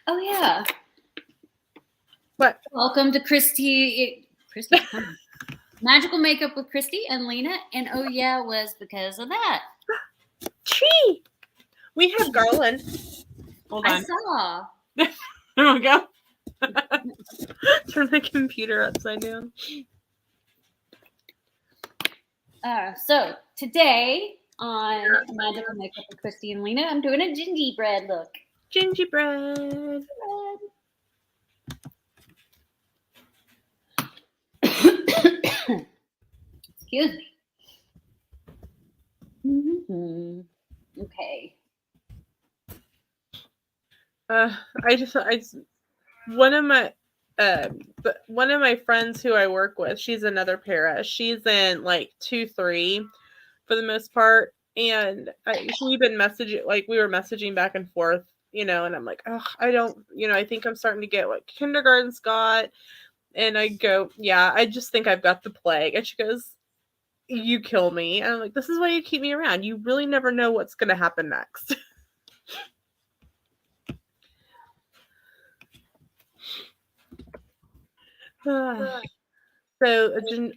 Oh yeah. What? Welcome to Christy. Magical Makeup with Christy and Lena. And oh yeah, was because of that. Tree. We have garland. Hold on. I saw. There we go. Turn my computer upside down. So today on Magical Makeup with Christy and Lena, I'm doing a gingerbread look. Gingerbread. Excuse me. Mm-hmm. Okay. One of my friends who I work with, she's another para. She's in like 2-3 for the most part, and we've been messaging, like we were messaging back and forth, and I'm like, oh, I don't, I think I'm starting to get what kindergarten's got, and I go, yeah, I just think I've got the plague, and she goes, you kill me, and I'm like, this is why you keep me around. You really never know what's going to happen next. So,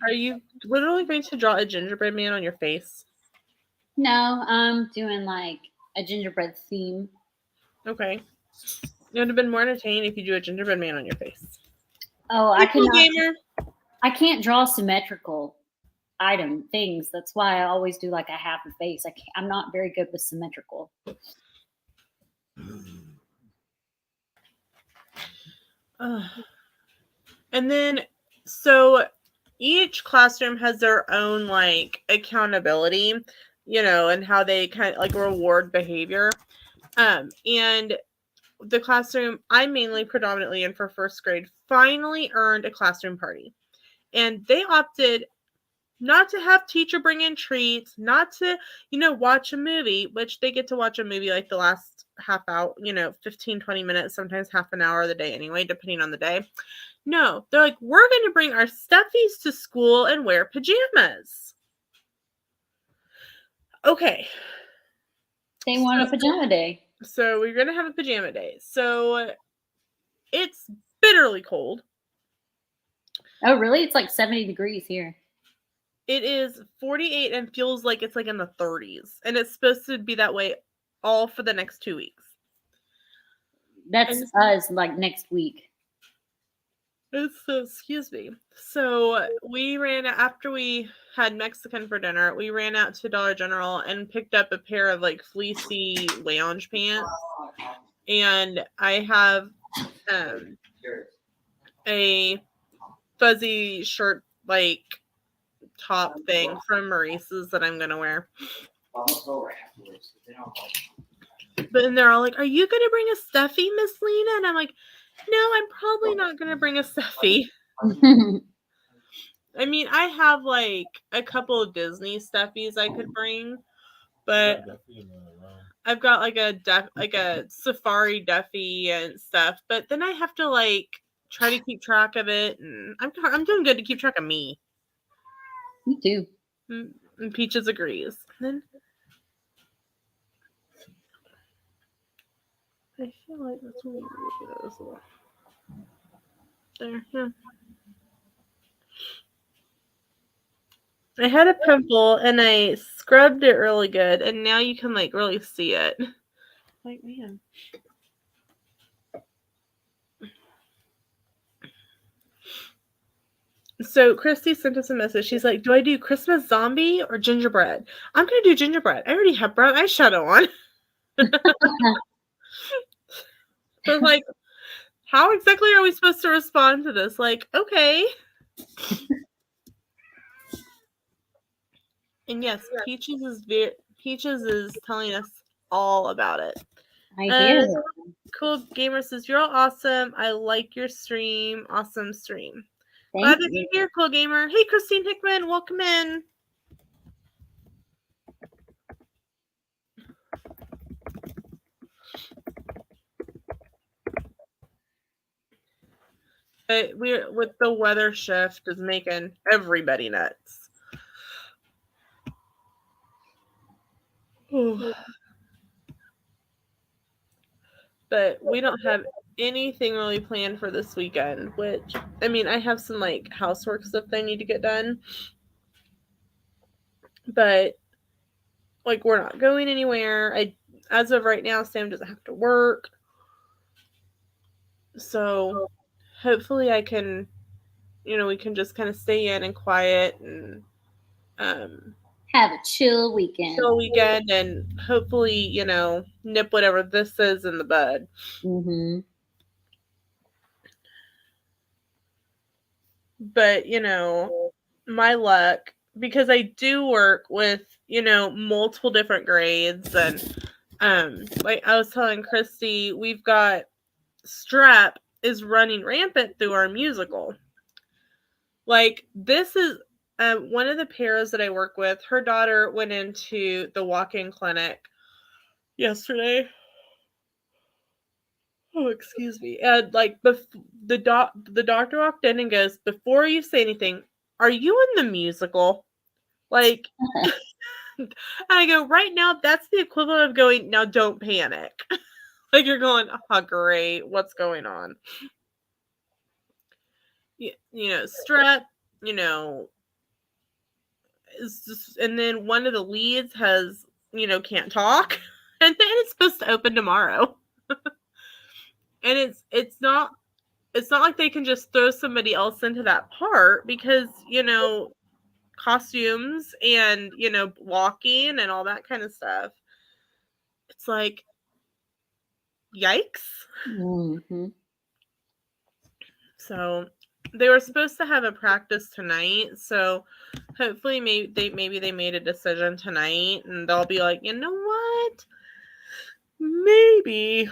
are you literally going to draw a gingerbread man on your face? No, I'm doing like a gingerbread theme. Okay. It would have been more entertaining if you do a gingerbread man on your face. Oh, I cannot. Gamer. I can't draw symmetrical things. That's why I always do like a half a face. I'm not very good with symmetrical. And then, so each classroom has their own like accountability, and how they kind of like reward behavior. And the classroom I'm mainly predominantly in for first grade finally earned a classroom party, and they opted not to have teacher bring in treats, not to, watch a movie, which they get to watch a movie like the last half hour, 15-20 minutes, sometimes half an hour of the day anyway, depending on the day. No, they're like, we're going to bring our stuffies to school and wear pajamas. Okay. They want a pajama day. So we're going to have a pajama day. So it's bitterly cold. Oh, really? It's like 70 degrees here. It is 48 and feels like it's like in the 30s. And it's supposed to be that way all for the next 2 weeks. That's us like next week. Excuse me. So we after we had Mexican for dinner, we ran out to Dollar General and picked up a pair of like fleecy lounge pants. And I have a fuzzy shirt like top thing from Maurice's that I'm gonna wear. But then they're all like, are you gonna bring a stuffy, Miss Lena? And I'm like, no, I'm probably not gonna bring a stuffy. I mean, I have like a couple of Disney stuffies I could bring, but I've got like a safari Duffy and stuff. But then I have to like try to keep track of it, and I'm doing good to keep track of me. Me too. And Peaches agrees. Then I feel like that's what we look at as well. There, yeah. I had a pimple and I scrubbed it really good, and now you can like really see it. Like, man. So Christy sent us a message. She's like, do I do Christmas zombie or gingerbread? I'm going to do gingerbread. I already have brown eyeshadow on. So like, how exactly are we supposed to respond to this? Like, okay. And yes, Peaches is telling us all about it. I hear. Cool Gamer says, you're all awesome. I like your stream. Awesome stream. Glad to be here, Cool Gamer. Hey, Christine Hickman, welcome in. We're with the weather shift is making everybody nuts. But we don't have anything really planned for this weekend, which, I mean, I have some like housework stuff that I need to get done, but like we're not going anywhere. As of right now, Sam doesn't have to work, so hopefully I can, we can just kind of stay in and quiet and have a chill weekend. And hopefully, nip whatever this is in the bud. Mm-hmm. But, my luck, because I do work with, multiple different grades, and like I was telling Christy, we've got strep is running rampant through our musical. Like, this is one of the pairs that I work with. Her daughter went into the walk-in clinic yesterday. Oh, excuse me. And like the doctor walked in and goes, "Before you say anything, are you in the musical?" Like, and I go, "Right now, that's the equivalent of going, now don't panic." Like, you're going, "Oh, great, what's going on?" Strep, is just, and then one of the leads has, can't talk, and then it's supposed to open tomorrow. And it's not like they can just throw somebody else into that part, because, costumes and, walking and all that kind of stuff. It's like, yikes. Mm-hmm. So they were supposed to have a practice tonight, so hopefully maybe they made a decision tonight, and they'll be like, you know what? Maybe.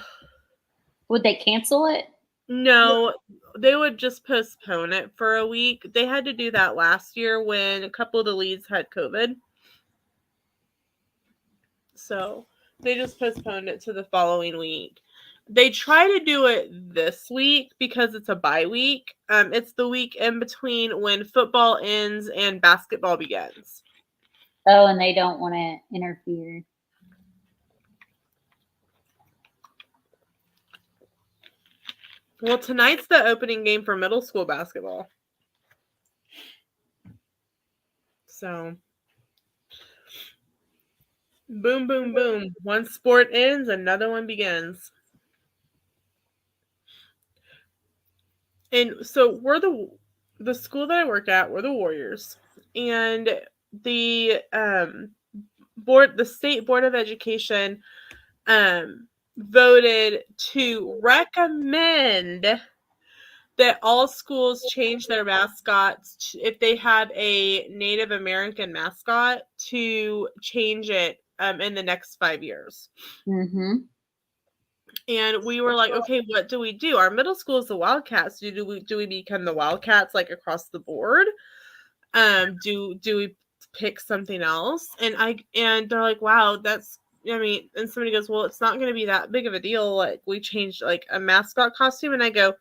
Would they cancel it? No, they would just postpone it for a week. They had to do that last year when a couple of the leads had COVID. So they just postponed it to the following week. They try to do it this week because it's a bye week. It's the week in between when football ends and basketball begins. Oh, and they don't want to interfere. Well, tonight's the opening game for middle school basketball. So, boom, boom, boom. One sport ends, another one begins. And so we're the school that I work at, we're the Warriors. And the state board of education voted to recommend that all schools change their mascots if they have a Native American mascot, to change it in the next 5 years. Mm-hmm. And we were like, okay, what do we do? Our middle school is the Wildcats. Do we become the Wildcats, like, across the board? Do we pick something else? And they're like, wow, that's, I mean, and somebody goes, well, it's not going to be that big of a deal. Like, we changed like a mascot costume. And I go,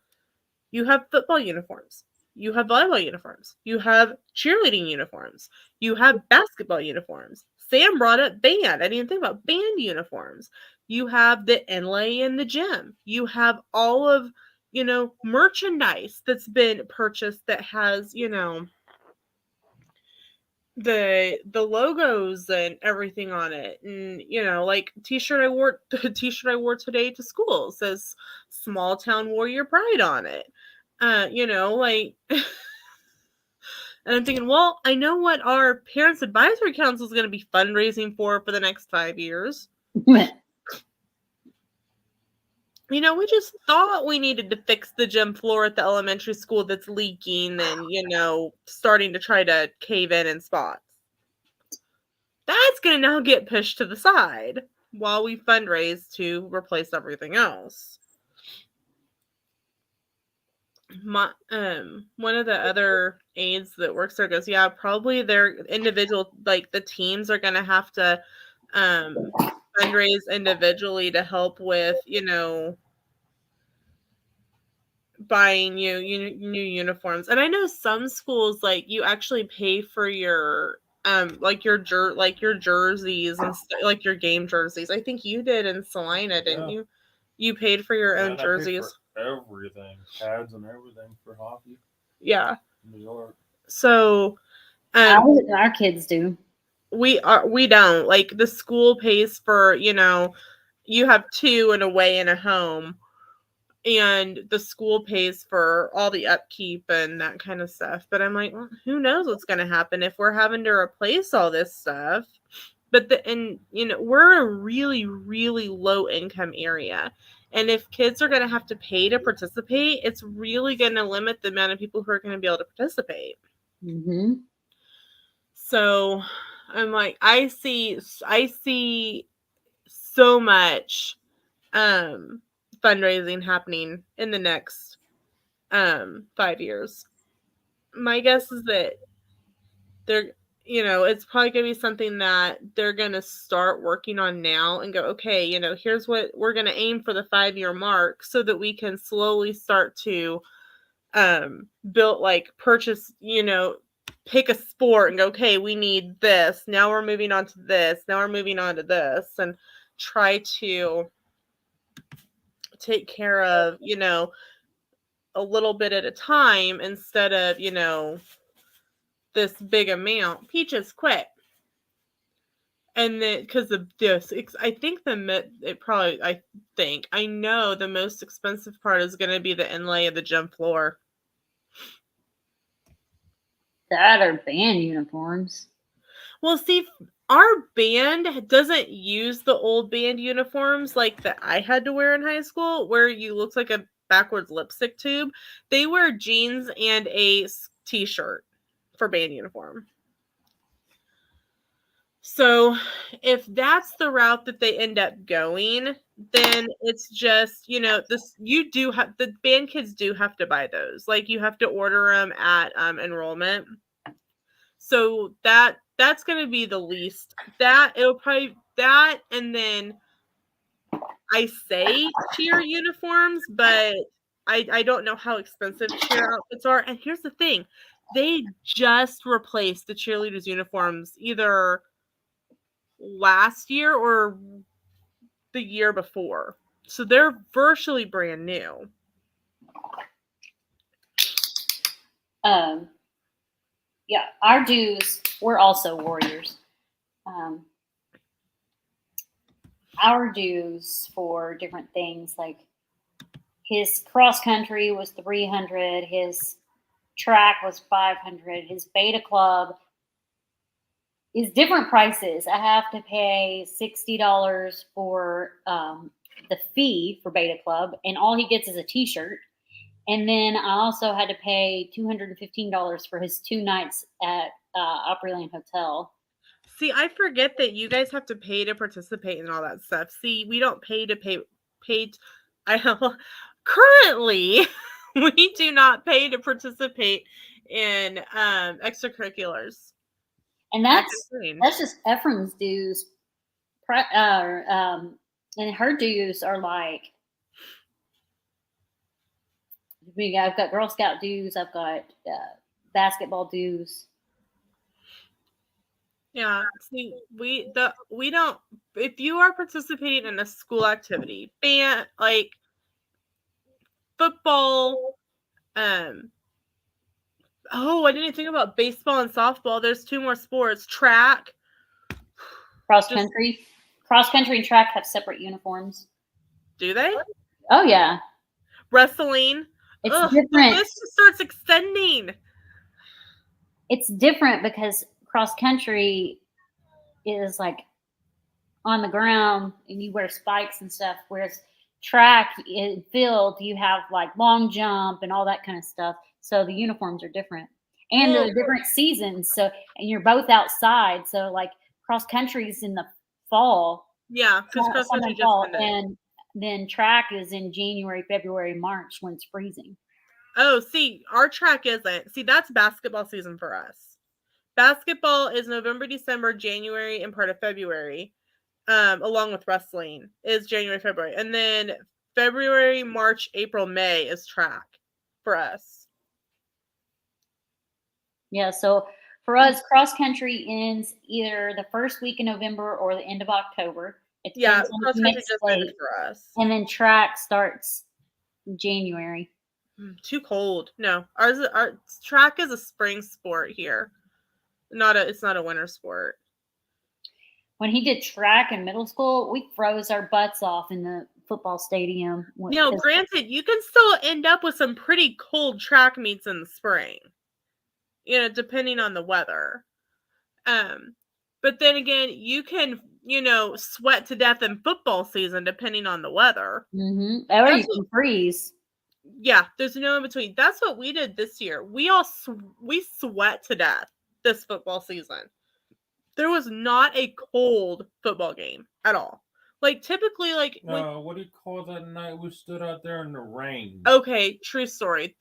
you have football uniforms. You have volleyball uniforms. You have cheerleading uniforms. You have basketball uniforms. Sam brought up band. I didn't think about band uniforms. You have the inlay in the gym. You have all of, merchandise that's been purchased that has, the logos and everything on it. And, like the t-shirt I wore today to school says Small Town Warrior Pride on it. Like, and I'm thinking, well, I know what our Parents Advisory Council is going to be fundraising for the next 5 years. We just thought we needed to fix the gym floor at the elementary school that's leaking and, starting to try to cave in spots. That's going to now get pushed to the side while we fundraise to replace everything else. One of the other aides that works there goes, yeah, probably their individual, like the teams are going to have to fundraise individually to help with, buying new uniforms. And I know some schools, like, you actually pay for your like your jerseys and like your game jerseys. I think you did in Salina, didn't you? You paid for your own jerseys. everything, pads and everything for hockey. Yeah. New York. So, our kids do. We don't, like, the school pays for, you know, you have 2 and away and a home, and the school pays for all the upkeep and that kind of stuff. But I'm like, well, who knows what's going to happen if we're having to replace all this stuff. But you know, we're a really, really low income area. And if kids are going to have to pay to participate, it's really going to limit the amount of people who are going to be able to participate. Mm-hmm. So I'm like, I see so much fundraising happening in the next 5 years. My guess is that they're, you know, it's probably going to be something that they're going to start working on now and go, okay, you know, here's what we're going to aim for the 5-year mark, so that we can slowly start to build, like, purchase, you know, pick a sport and go, okay, we need this. Now we're moving on to this. Now we're moving on to this, and try to take care of, you know, a little bit at a time instead of, you know, this big amount. Peaches, quit. And then, because of this, I know the most expensive part is going to be the inlay of the gym floor. That are band uniforms. Well, see, our band doesn't use the old band uniforms like that I had to wear in high school, where you looked like a backwards lipstick tube. They wear jeans and a t-shirt for band uniform. So if that's the route that they end up going, then it's just, you know, the band kids do have to buy those. Like, you have to order them at enrollment. So that's going to be the least. It'll probably that, and then I say cheer uniforms, but I don't know how expensive cheer outfits are. And here's the thing, they just replaced the cheerleaders' uniforms either last year or the year before, so they're virtually brand new. Yeah, our dues, we're also warriors. Our dues for different things, like his cross country was 300, his track was 500, his beta club is different prices. I have to pay $60 for the fee for beta club, and all he gets is a t-shirt. And then I also had to pay $215 for his 2 nights at Opryland Hotel. See, I forget that you guys have to pay to participate in all that stuff. See, we don't pay to currently we do not pay to participate in extracurriculars. And that's just Ephraim's dues. And her dues are like, I've got Girl Scout dues, I've got basketball dues. Yeah, see, we don't. If you are participating in a school activity, band, like football, oh, I didn't think about baseball and softball. There's 2 more sports. Track, cross country and track have separate uniforms. Do they? Oh yeah. Wrestling. It's different. The list just starts extending. It's different because cross country is like on the ground and you wear spikes and stuff, whereas track in field you have like long jump and all that kind of stuff. So the uniforms are different, and they're different seasons. So, and you're both outside. So like cross country is in the fall. Yeah, because cross country just ended. And then track is in January, February, March when it's freezing. Oh, see, our track isn't. See, that's basketball season for us. Basketball is November, December, January, and part of February, along with wrestling is January, February. And then February, March, April, May is track for us. Yeah, so for us, cross country ends either the first week in November or the end of October. Cross country just ended for us. And then track starts January. Too cold. No, our track is a spring sport here. It's not a winter sport. When he did track in middle school, we froze our butts off in the football stadium. Now, granted, you can still end up with some pretty cold track meets in the spring, depending on the weather. But then again, you can, sweat to death in football season, depending on the weather. Mm-hmm. Or you can freeze. Yeah, there's no in between. That's what we did this year. We sweat to death this football season. There was not a cold football game at all. Like, typically, like... what do you call that night we stood out there in the rain? Okay, true story.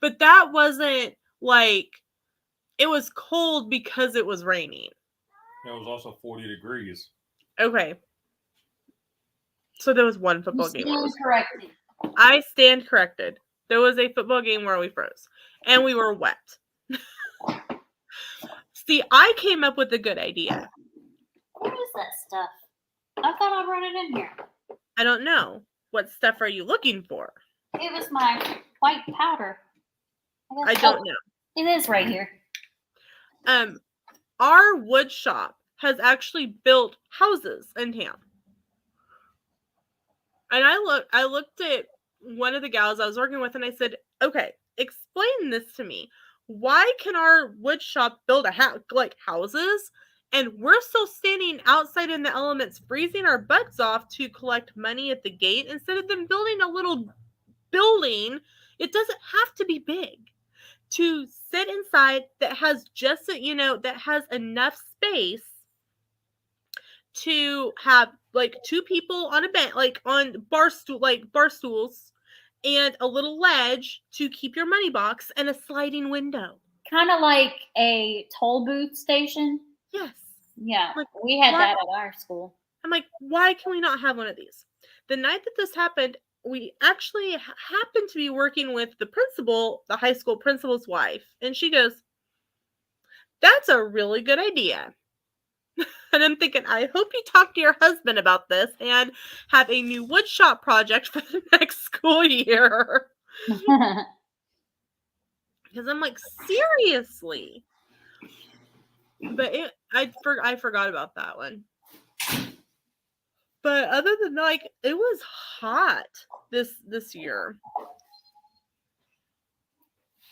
But that wasn't, like... It was cold because it was raining. It was also 40 degrees. Okay. So there was one football game. Corrected. I stand corrected. There was a football game where we froze. And we were wet. See, I came up with a good idea. What is that stuff? I thought I brought it in here. I don't know. What stuff are you looking for? It was my white powder. I don't know. It is right here. Our wood shop has actually built houses in town. And I looked at one of the gals I was working with and I said, okay, explain this to me. Why can our wood shop build houses and we're still standing outside in the elements freezing our butts off to collect money at the gate instead of them building a little building? It doesn't have to be big. To sit inside that has just, that has enough space to have like two people on a bench, like on bar stools, and a little ledge to keep your money box and a sliding window. Kind of like a toll booth station. Yes. Yeah, like, we had that at our school. I'm like, why can we not have one of these? The night that this happened, we actually happened to be working with the principal, the high school principal's wife. And she goes, that's a really good idea. And I'm thinking, I hope you talk to your husband about this and have a new wood shop project for the next school year. Because I'm like, seriously. But I forgot about that one. But other than that, it was hot this year.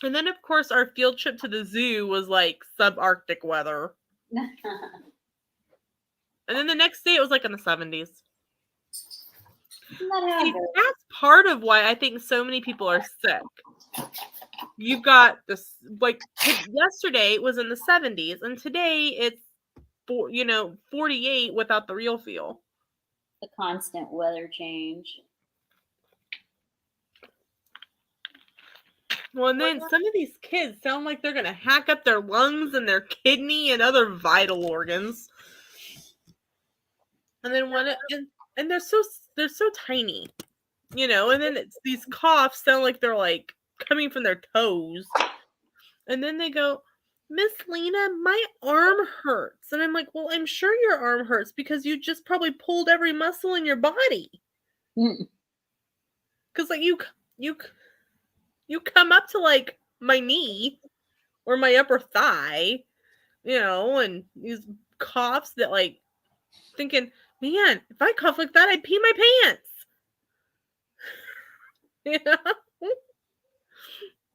And then, of course, our field trip to the zoo was like subarctic weather. And then the next day, it was like in the 70s. See, that's part of why I think so many people are sick. You've got this, like, yesterday it was in the 70s, and today it's, 48 without the real feel. The constant weather change. Well, and then some of these kids sound like they're going to hack up their lungs and their kidney and other vital organs. And then and they're so tiny, and then these coughs sound like they're like coming from their toes. And then they go, Miss Lena, my arm hurts. And I'm like, well, I'm sure your arm hurts because you just probably pulled every muscle in your body. Because like you come up to like my knee or my upper thigh, and these coughs that like thinking, man, if I cough like that, I'd pee my pants.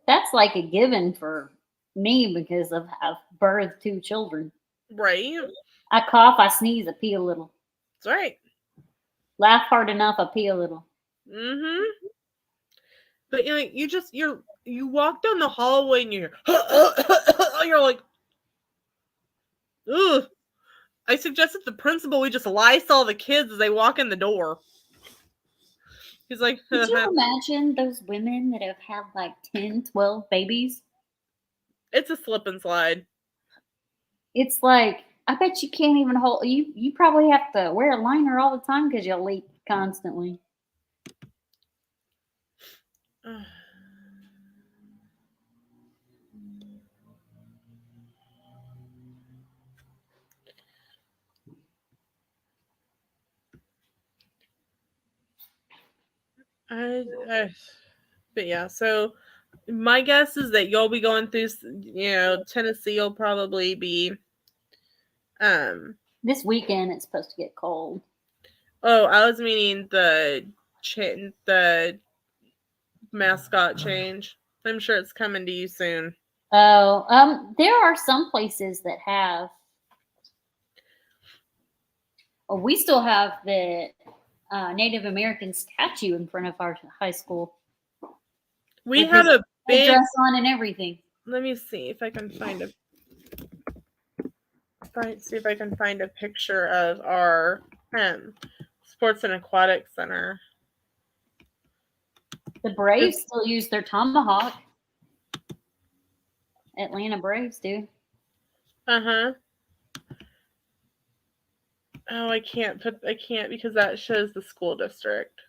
That's like a given for me because I've birthed 2 children. Right. I cough, I sneeze, I pee a little. That's right. Laugh hard enough, I pee a little. Mm-hmm. But you walk down the hallway and you're like, ugh. I suggested the principal we just Lysol the kids as they walk in the door. He's like, could you imagine those women that have had like 10, 12 babies? It's a slip and slide. It's like, I bet you can't even hold, you probably have to wear a liner all the time because you'll leak constantly. But yeah, so my guess is that you'll be going through, Tennessee will probably be, This weekend it's supposed to get cold. oh, I was meaning the mascot change. I'm sure it's coming to you soon. Oh, there are some places that have. Oh, we still have the Native American statue in front of our high school. We With have his a big dress on and everything. Let me see if I can find a picture of our sports and aquatic center. The Braves still use their tomahawk. Atlanta Braves do. Uh-huh. Oh, I can't because that shows the school district.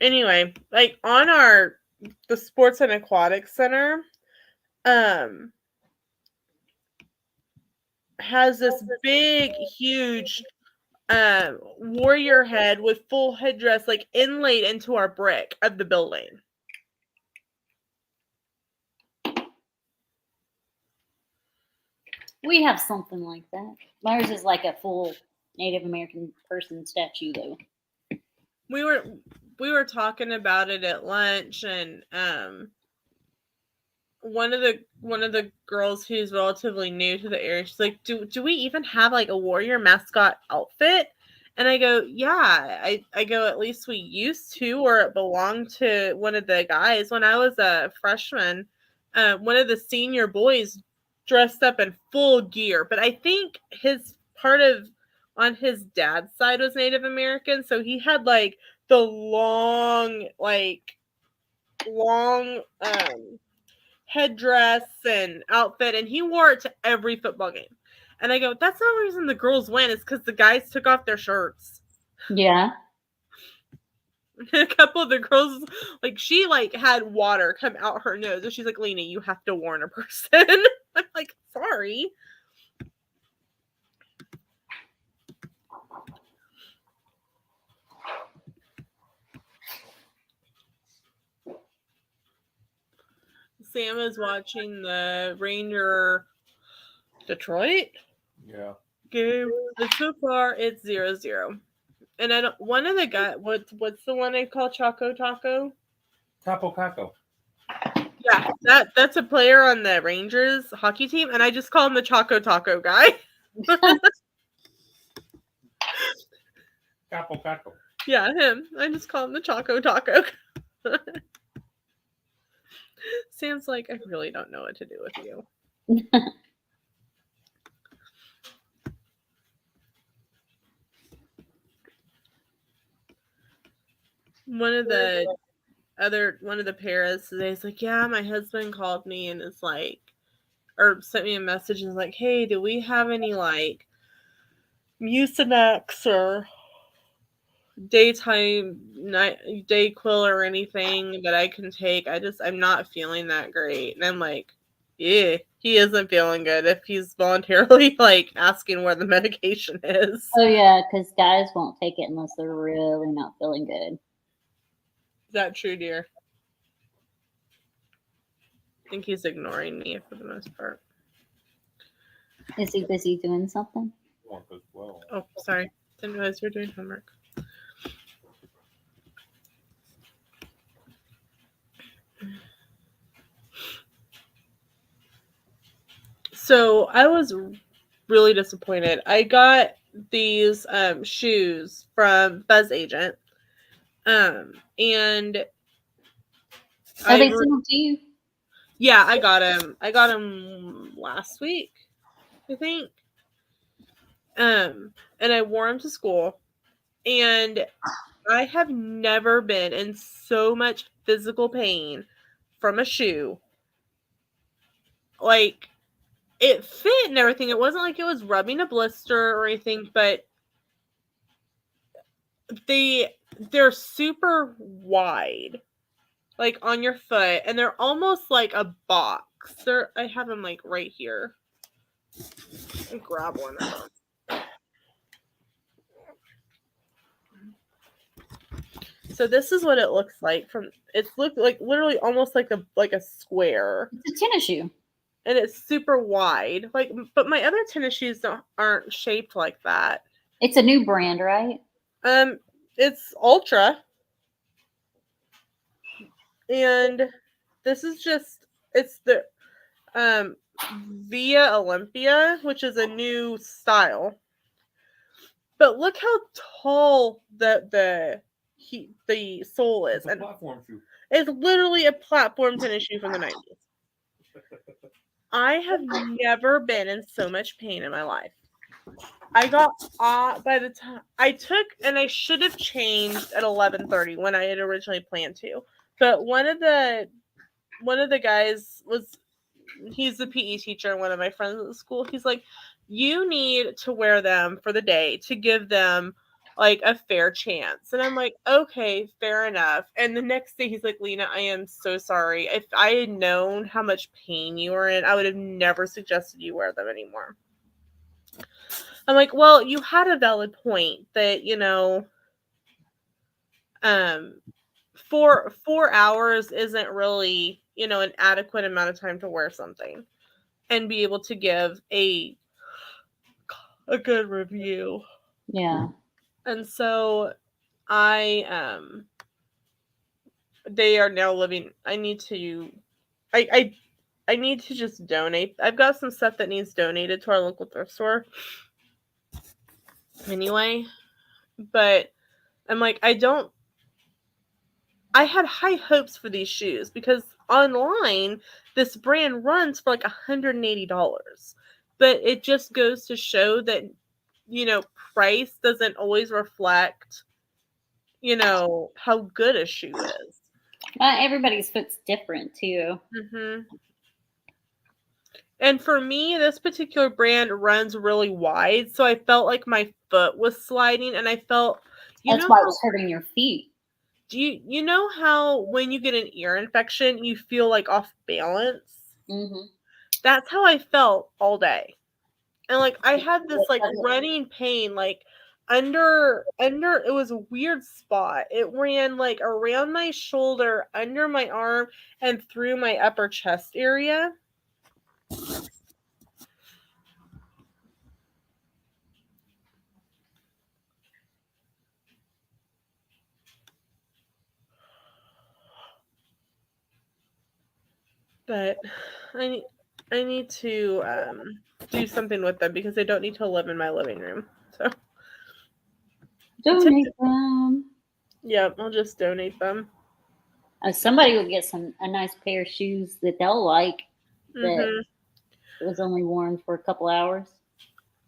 Anyway, like on the sports and aquatic center has this big huge warrior head with full headdress like inlaid into our brick of the building. We have something like that. Ours is like a full Native American person statue, though. We were talking about it at lunch, and one of the girls who's relatively new to the area, she's like, do we even have like a warrior mascot outfit? And I go, yeah. I go, at least we used to, or it belonged to one of the guys. When I was a freshman, one of the senior boys dressed up in full gear, but I think his part of on his dad's side was Native American, so he had like the long headdress and outfit, and he wore it to every football game. And I go, that's the reason the girls win, is because the guys took off their shirts. Yeah. A couple of the girls, like, she like had water come out her nose, and she's like, Lena, you have to warn a person. I'm like, sorry. Sam is watching the Ranger Detroit. Yeah. Game. And so far it's 0-0. And I don't. One of the guys. What's the one I call Choco Taco? Capo Caco. Yeah, that's a player on the Rangers hockey team, and I just call him the Choco Taco guy. Capo Caco. Yeah, him. I just call him the Choco Taco. Sam's like, I really don't know what to do with you. One of the parents today is like, yeah, my husband called me and is like, or sent me a message and is like, hey, do we have any like Mucinex or daytime Dayquil or anything that I can take? I'm not feeling that great. And I'm like, yeah, he isn't feeling good if he's voluntarily like asking where the medication is. Oh yeah, because guys won't take it unless they're really not feeling good. Is that true, dear? I think he's ignoring me for the most part. Is he busy doing something? Well. Oh, sorry. Didn't realize you were doing homework. So I was really disappointed. I got these shoes from Buzz Agent. And Oh, they sent them to you? Yeah, I got them. I got them last week, I think. And I wore them to school. And I have never been in so much physical pain from a shoe. Like, it fit and everything. It wasn't like it was rubbing a blister or anything, but they're super wide, like on your foot, and they're almost like a box. I have them like right here. I'll grab one of them. So this is what it looks like from. It's looked like literally almost like a square, It's a tennis shoe. and it's super wide. Like, but my other tennis shoes aren't shaped like that. It's a new brand, right? It's Ultra, and this is just it's the Via Olympia, which is a new style. But look how tall the sole is, It's a and platform shoe. it's literally a platform tennis shoe from the 90s. I have never been in so much pain in my life. I got by the time I took, and I should have changed at 11:30 when I had originally planned to. But one of the guys he's the PE teacher and one of my friends at the school. He's like, you need to wear them for the day to give them like a fair chance. And I'm like, okay, fair enough. And the next day he's like, Lena, I am so sorry. If I had known how much pain you were in, I would have never suggested you wear them anymore. I'm like, well, you had a valid point that, 4 hours isn't really, an adequate amount of time to wear something and be able to give a good review. Yeah. And so they are now living. I need to just donate. I've got some stuff that needs donated to our local thrift store anyway, but I'm like, I had high hopes for these shoes because online this brand runs for like $180, but it just goes to show that price doesn't always reflect how good a shoe is. Everybody's foot's different too. Mm-hmm. And for me, this particular brand runs really wide, so I felt like my foot was sliding, and I felt that's why it was hurting your feet. Do you know how when you get an ear infection, you feel like off balance? Mm-hmm. That's how I felt all day. And like I had this like running pain like under it was a weird spot. It ran like around my shoulder, under my arm, and through my upper chest area. But I need to do something with them because they don't need to live in my living room. So donate them. Yeah, I'll just donate them. Somebody will get a nice pair of shoes that they'll like. That was only worn for a couple hours.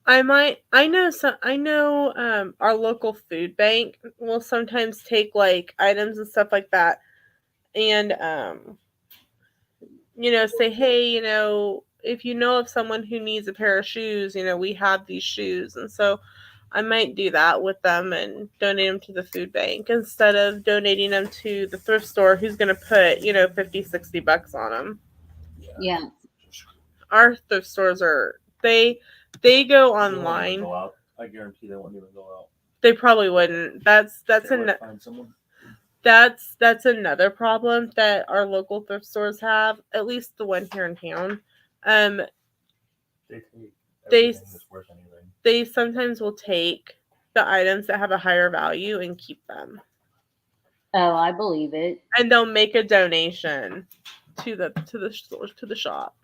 I know our local food bank will sometimes take like items and stuff like that and say, hey, if you know of someone who needs a pair of shoes, we have these shoes. And so I might do that with them and donate them to the food bank instead of donating them to the thrift store who's going to put, $50-$60 on them. Yeah. Our thrift stores they go online. Go out. I guarantee they won't even go out. They probably wouldn't. That's another problem that our local thrift stores have. At least the one here in town. They sometimes will take the items that have a higher value and keep them. Oh, I believe it. And they'll make a donation to the shop.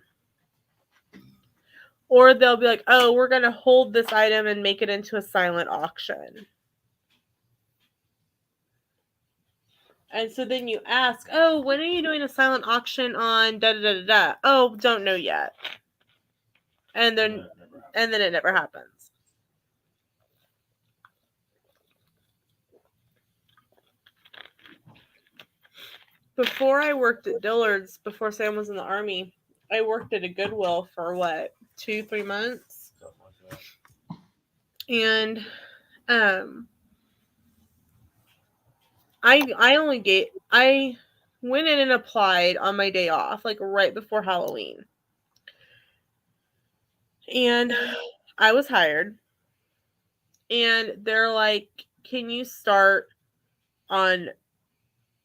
Or they'll be like, oh, we're going to hold this item and make it into a silent auction. And so then you ask, oh, when are you doing a silent auction on da-da-da-da-da? Oh, don't know yet. And then it never happens. Before I worked at Dillard's, before Sam was in the Army, I worked at a Goodwill for 2-3 months. And I went in and applied on my day off, like right before Halloween. And I was hired. And they're like, can you start on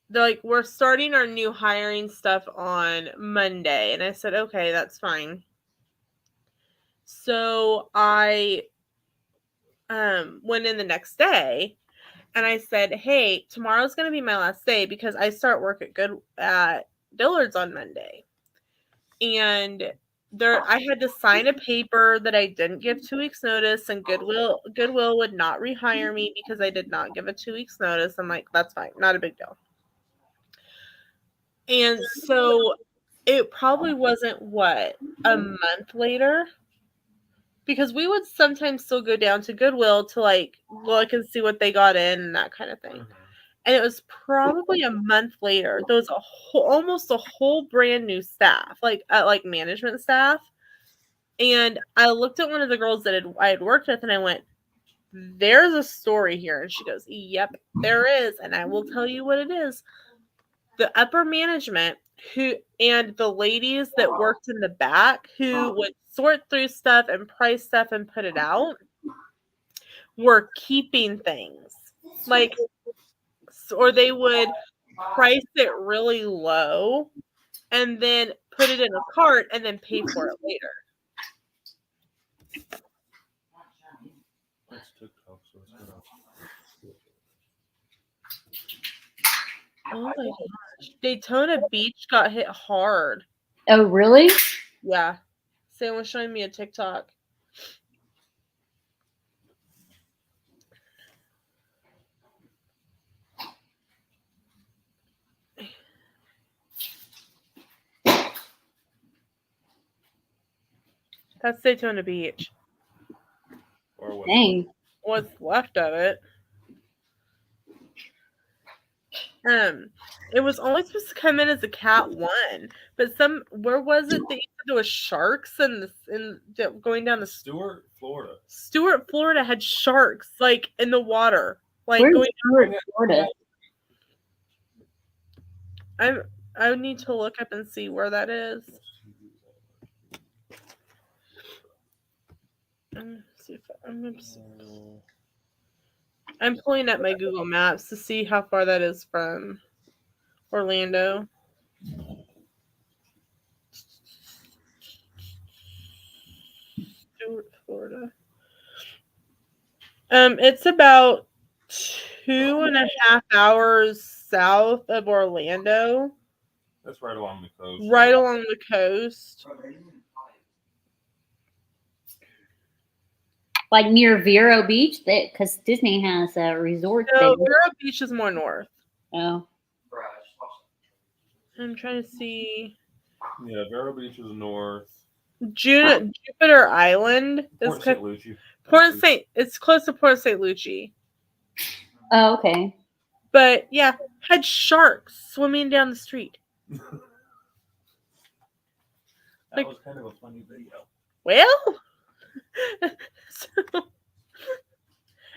they're like, we're starting our new hiring stuff on Monday. And I said, okay, that's fine. So I went in the next day and I said, hey, tomorrow's going to be my last day because I start work at Dillard's on Monday. And I had to sign a paper that I didn't give 2 weeks notice, and Goodwill would not rehire me because I did not give a 2 weeks notice. I'm like, that's fine, not a big deal. And so it probably wasn't a month later, because we would sometimes still go down to Goodwill to like look and see what they got in and that kind of thing. And it was probably a month later. There was almost a whole brand new staff, like management staff. And I looked at one of the girls that I had worked with, and I went, "There's a story here." And she goes, "Yep, there is, and I will tell you what it is." The upper management and the ladies that worked in the back who would sort through stuff and price stuff and put it out were keeping things, like, or they would price it really low and then put it in a cart and then pay for it later. That's TikTok, so it's gonna... Oh my gosh. Daytona Beach got hit hard. Oh, really? Yeah. Sam was showing me a TikTok. That's Daytona Beach. Or what? Dang. What's left of it. It was only supposed to come in as a Cat 1, but where was it? They said there was sharks going down the Stewart, Florida. Stewart, Florida had sharks like in the water, like Where's going. Stewart, Florida? I would need to look up and see where that is. I'm pulling up my Google Maps to see how far that is from Orlando. Stewart, Florida. It's about 2.5 hours south of Orlando. That's right along the coast. Right along the coast. Like near Vero Beach, because Disney has a resort No, there. Vero Beach is more north. Oh. I'm trying to see. Yeah, Vero Beach is north. Jupiter Island is Port St. Lucie. It's close to Port St. Lucie. Oh, okay. But yeah, had sharks swimming down the street. That was kind of a funny video. Well,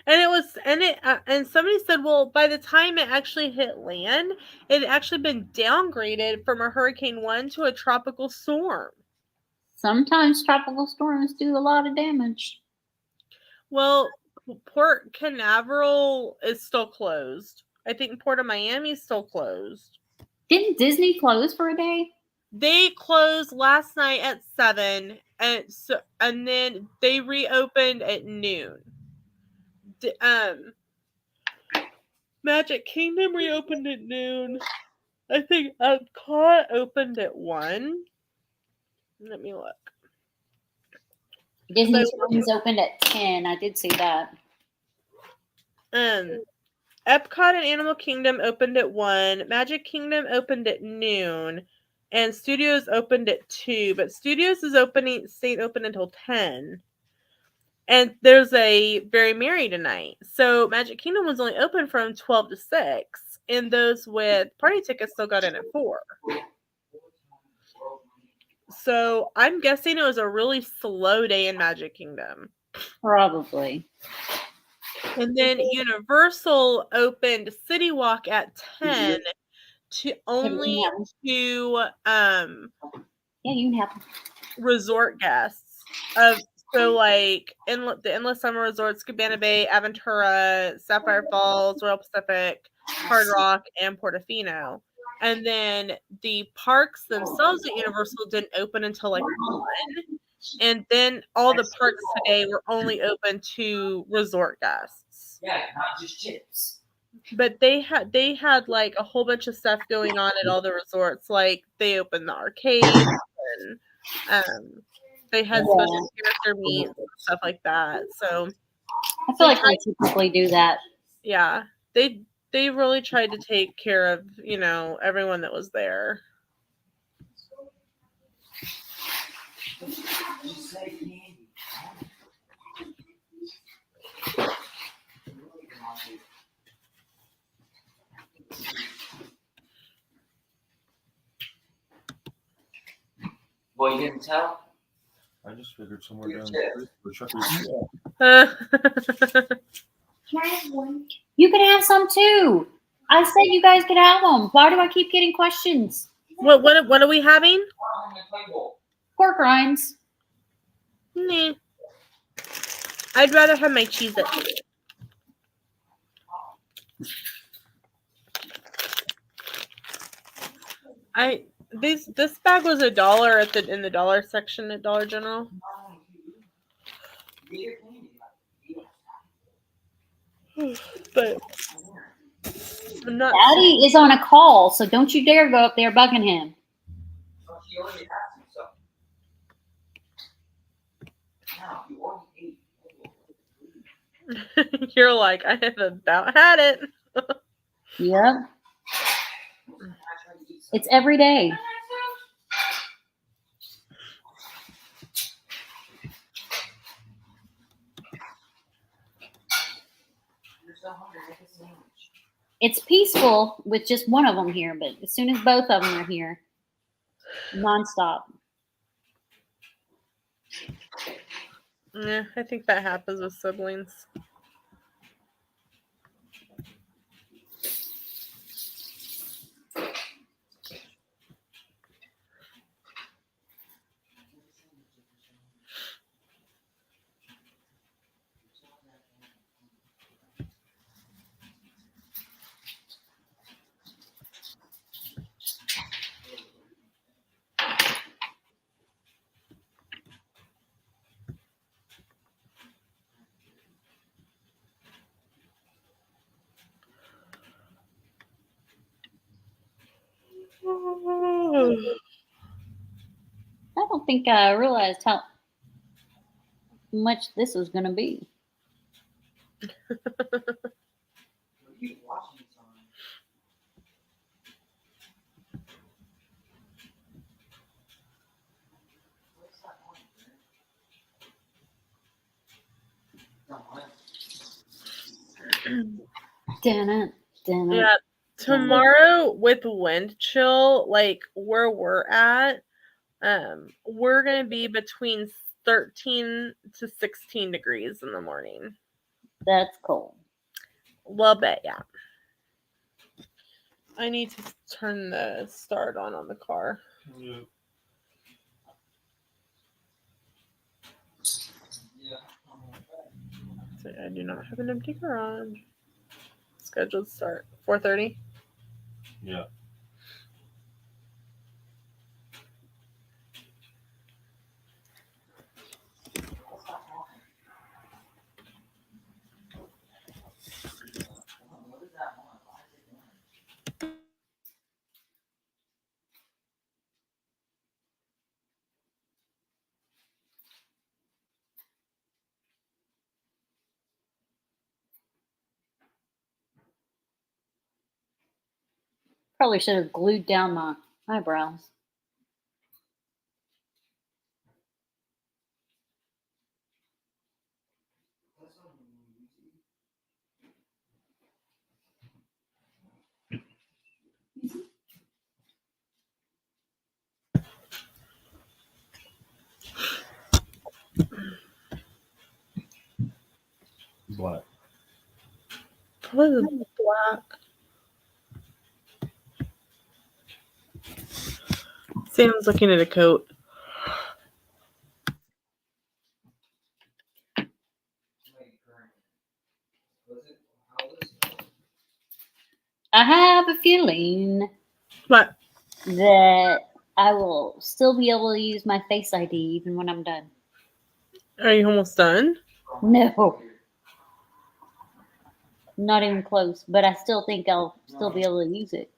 and somebody said, well, by the time it actually hit land, it had actually been downgraded from a Hurricane 1 to a tropical storm. Sometimes tropical storms do a lot of damage. Well, Port Canaveral is still closed. I think Port of Miami is still closed. Didn't Disney close for a day? They closed last night at 7, and then they reopened at noon. Magic Kingdom reopened at noon. I think Epcot opened at 1. Let me look. Disney Springs opened at 10. I did see that. Epcot and Animal Kingdom opened at 1. Magic Kingdom opened at noon. And Studios opened at 2. But Studios is staying open until 10. And there's a Very Merry tonight. So Magic Kingdom was only open from 12 to 6. And those with party tickets still got in at 4. So I'm guessing it was a really slow day in Magic Kingdom. Probably. And then Universal opened City Walk at 10 to only to yeah, you can have them. resort guests. So like the Endless Summer Resorts, Cabana Bay, Aventura, Sapphire Falls, Royal Pacific, Hard Rock, and Portofino. And then the parks themselves at Universal didn't open until like 1. And then all the parks today were only open to resort guests. Yeah, not just chips. But they had like a whole bunch of stuff going on at all the resorts. Like they opened the arcades and they had special character meets and stuff like that. So I feel like they typically do that. yeah, they really tried to take care of, you know, everyone that was there. Well, you didn't tell? I just figured somewhere down the street. Can I have one? You can have some too. I said you guys could have them. Why do I keep getting questions? What are we having? Pork rinds. Nah. I'd rather have my Cheez-Its. This bag was $1 in the dollar section at Dollar General. But I'm not. Daddy is on a call, so don't you dare go up there bugging him. You're like, I have about had it. Yep. It's every day. It's peaceful with just one of them here, but as soon as both of them are here, nonstop. Yeah, I think that happens with siblings. I don't think I realized how much this was going to be. Yeah, tomorrow with wind chill, like where we're at, we're gonna be between 13 to 16 degrees in the morning. That's cool. A little bit, yeah. I need to turn the start on the car. Yeah. So I do not have an empty garage. Scheduled start 4:30. Yeah. Probably should have glued down my eyebrows. Black. What is black? Sam's looking at a coat. I have a feeling What? that I will still be able to use my Face ID even when I'm done. Are you almost done? No, not even close. But I still think I'll still be able to use it.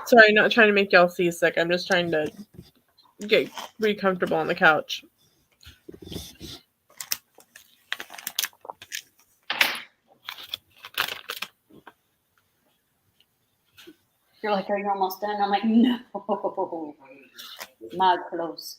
Sorry, not trying to make y'all seasick. I'm just trying to get comfortable on the couch. You're like, are you almost done? I'm like, no, not close.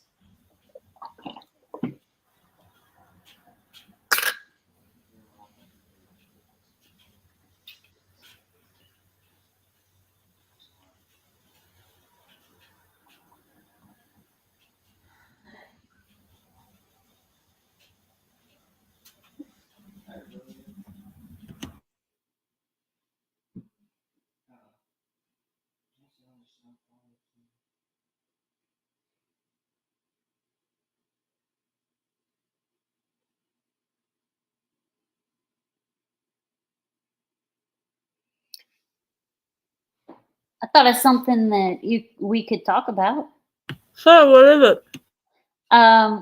I thought of something that we could talk about. So, what is it?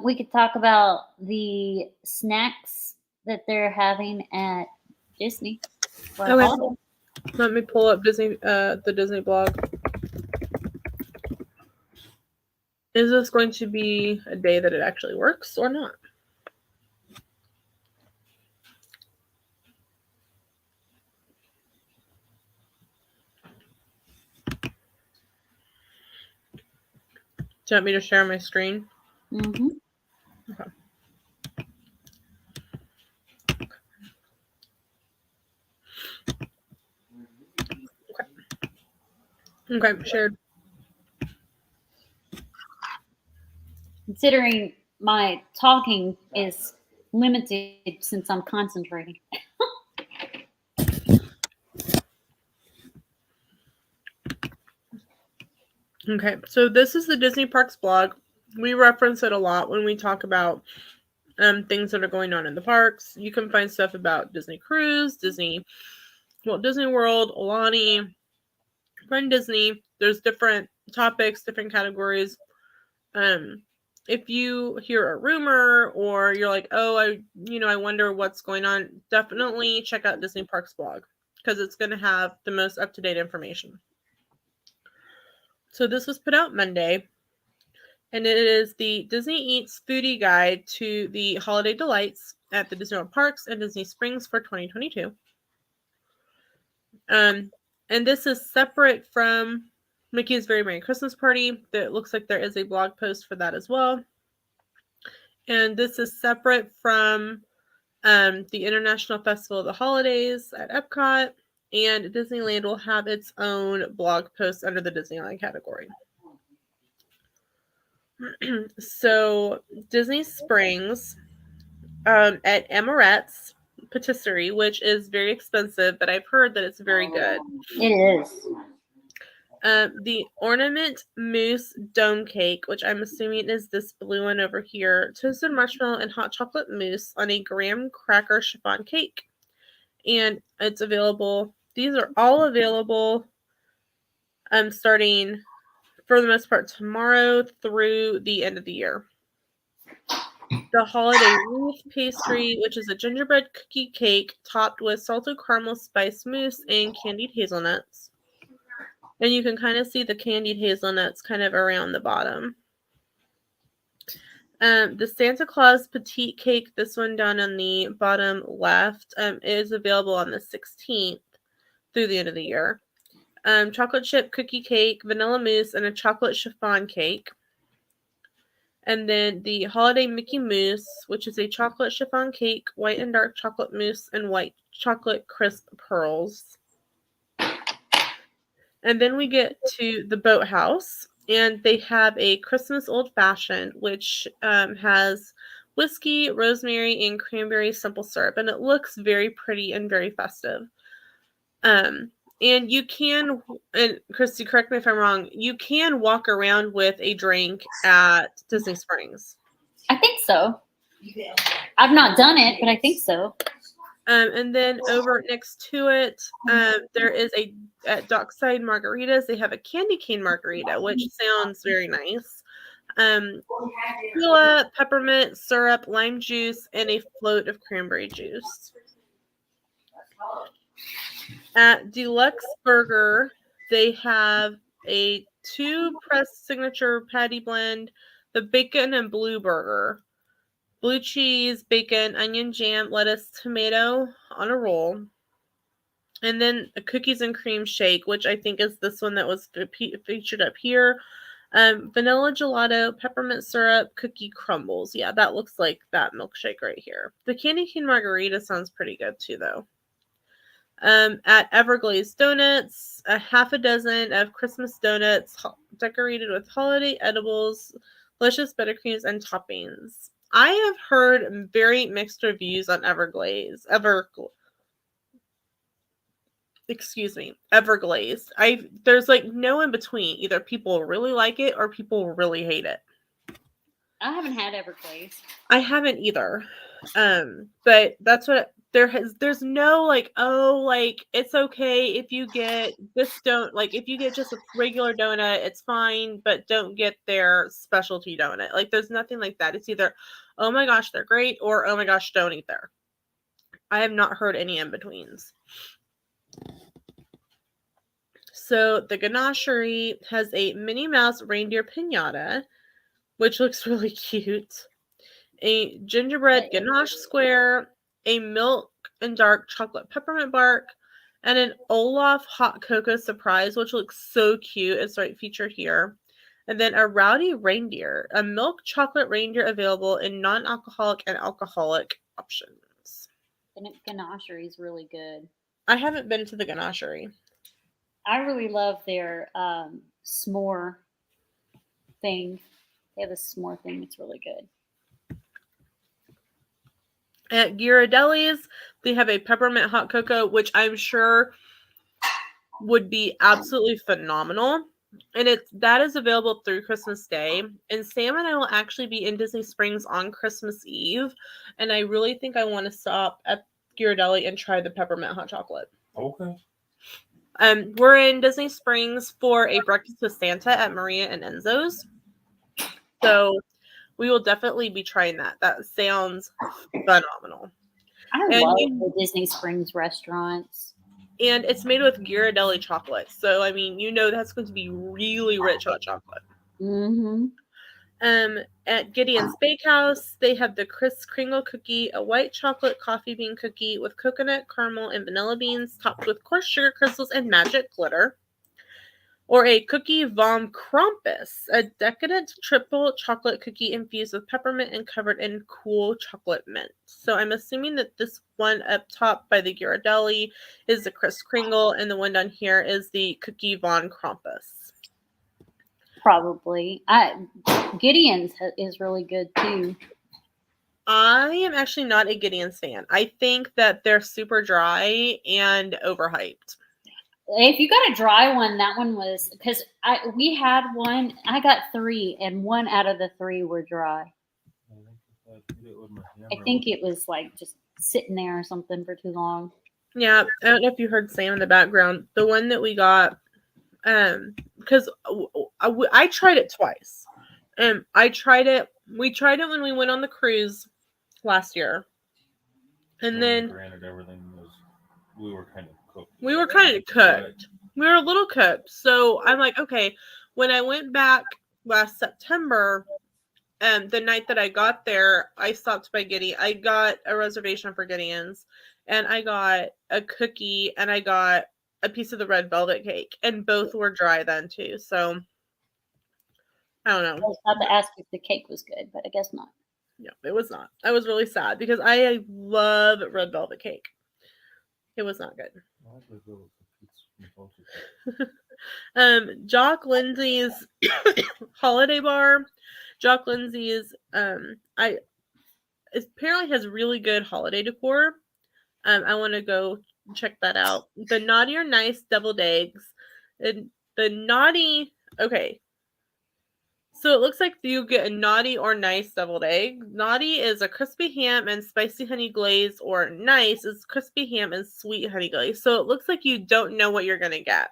We could talk about the snacks that they're having at Disney. for Okay. holiday. Let me pull up the Disney blog. Is this going to be a day that it actually works or not? Do you want me to share my screen? Mm-hmm. Okay. Okay, shared. Considering my talking is limited since I'm concentrating. Okay, so this is the Disney Parks blog. We reference it a lot when we talk about things that are going on in the parks. You can find stuff about Disney Cruise, Walt Disney World, Aulani, Run Disney. There's different topics, different categories. If you hear a rumor or you're like, oh, I wonder what's going on, definitely check out Disney Parks blog because it's going to have the most up-to-date information. So this was put out Monday, and it is the Disney Eats Foodie Guide to the Holiday Delights at the Disney World Parks and Disney Springs for 2022. And this is separate from Mickey's Very Merry Christmas Party. It looks like there is a blog post for that as well. And this is separate from the International Festival of the Holidays at Epcot. And Disneyland will have its own blog post under the Disneyland category. So Disney Springs at Amorette's Patisserie, which is very expensive, but I've heard that it's very good. It is. The ornament mousse dome cake, which I'm assuming is this blue one over here, toasted marshmallow and hot chocolate mousse on a graham cracker chiffon cake. And it's available. These are all available starting, for the most part, tomorrow through the end of the year. The holiday wreath pastry, which is a gingerbread cookie cake topped with salted caramel spice mousse and candied hazelnuts. And you can kind of see the candied hazelnuts kind of around the bottom. The Santa Claus petite cake, this one down on the bottom left, is available on the 16th through the end of the year. Chocolate chip cookie cake, vanilla mousse, and a chocolate chiffon cake. And then the Holiday Mickey Mousse, which is a chocolate chiffon cake, white and dark chocolate mousse, and white chocolate crisp pearls. And then we get to the Boathouse, and they have a Christmas Old Fashioned, which has whiskey, rosemary, and cranberry simple syrup. And it looks very pretty and very festive. And you can, and Christy, correct me if I'm wrong, you can walk around with a drink at Disney Springs. I think so. I've not done it, but I think so. And then over next to it, there is at Dockside Margaritas, they have a candy cane margarita, which sounds very nice. Tequila, peppermint, syrup, lime juice, and a float of cranberry juice. At Deluxe Burger, they have a 2-press signature patty blend, the bacon and blue burger. Blue cheese, bacon, onion jam, lettuce, tomato on a roll. And then a cookies and cream shake, which I think is this one that was featured up here. Vanilla gelato, peppermint syrup, cookie crumbles. Yeah, that looks like that milkshake right here. The candy cane margarita sounds pretty good too, though. At Everglazed Donuts, a half a dozen of Christmas donuts decorated with holiday edibles, delicious buttercreams, and toppings. I have heard very mixed reviews on Everglazed. Everglazed. There's like no in between. Either people really like it or people really hate it. I haven't had Everglazed. I haven't either. But that's what there's no like, oh, like it's okay if you get this if you get just a regular donut, it's fine, but don't get their specialty donut. Like there's nothing like that. It's either, oh my gosh, they're great, or oh my gosh, don't eat there. I have not heard any in-betweens. So the ganachery has a Minnie Mouse reindeer piñata, which looks really cute. A gingerbread ganache square, a milk and dark chocolate peppermint bark, and an Olaf hot cocoa surprise, which looks so cute. It's right featured here. And then a rowdy reindeer, a milk chocolate reindeer available in non-alcoholic and alcoholic options. The ganachery is really good. I haven't been to the ganachery. I really love their s'more thing. They have a s'more thing that's really good. At Ghirardelli's, they have a peppermint hot cocoa, which I'm sure would be absolutely phenomenal. And that is available through Christmas Day. And Sam and I will actually be in Disney Springs on Christmas Eve. And I really think I want to stop at Ghirardelli and try the peppermint hot chocolate. Okay. We're in Disney Springs for a breakfast with Santa at Maria and Enzo's. So we will definitely be trying that. That sounds phenomenal. I love the Disney Springs restaurants. And it's made with Ghirardelli chocolate. So, I mean, that's going to be really rich hot chocolate. Mm-hmm. At Gideon's Bakehouse, they have the Kris Kringle cookie, a white chocolate coffee bean cookie with coconut, caramel, and vanilla beans topped with coarse sugar crystals and magic glitter. Or a cookie vom Krampus, a decadent triple chocolate cookie infused with peppermint and covered in cool chocolate mint. So I'm assuming that this one up top by the Ghirardelli is the Kris Kringle, and the one down here is the cookie von Krampus. Probably. Gideon's is really good too. I am actually not a Gideon's fan. I think that they're super dry and overhyped. If you got a dry one, that one was because we had one. I got 3, and 1 out of the 3 were dry. I think it was like just sitting there or something for too long. Yeah, I don't know if you heard Sam in the background. The one that we got, because I tried it twice. We tried it when we went on the cruise last year, and then granted, everything was we were kind of cooked. We were a little cooked. So I'm like, okay. When I went back last September, the night that I got there, I stopped by Gideon. I got a reservation for Gideon's, and I got a cookie, and I got a piece of the red velvet cake, and both were dry then too. So I don't know. I was about to ask if the cake was good, but I guess not. Yeah, it was not. I was really sad because I love red velvet cake. It was not good. Jock Lindsay's holiday bar. Jock Lindsay's apparently has really good holiday decor. I want to go check that out. The Naughty or Nice deviled eggs. And the naughty, okay. So it looks like you get a naughty or nice deviled egg. Naughty is a crispy ham and spicy honey glaze, or nice is crispy ham and sweet honey glaze. So it looks like you don't know what you're going to get.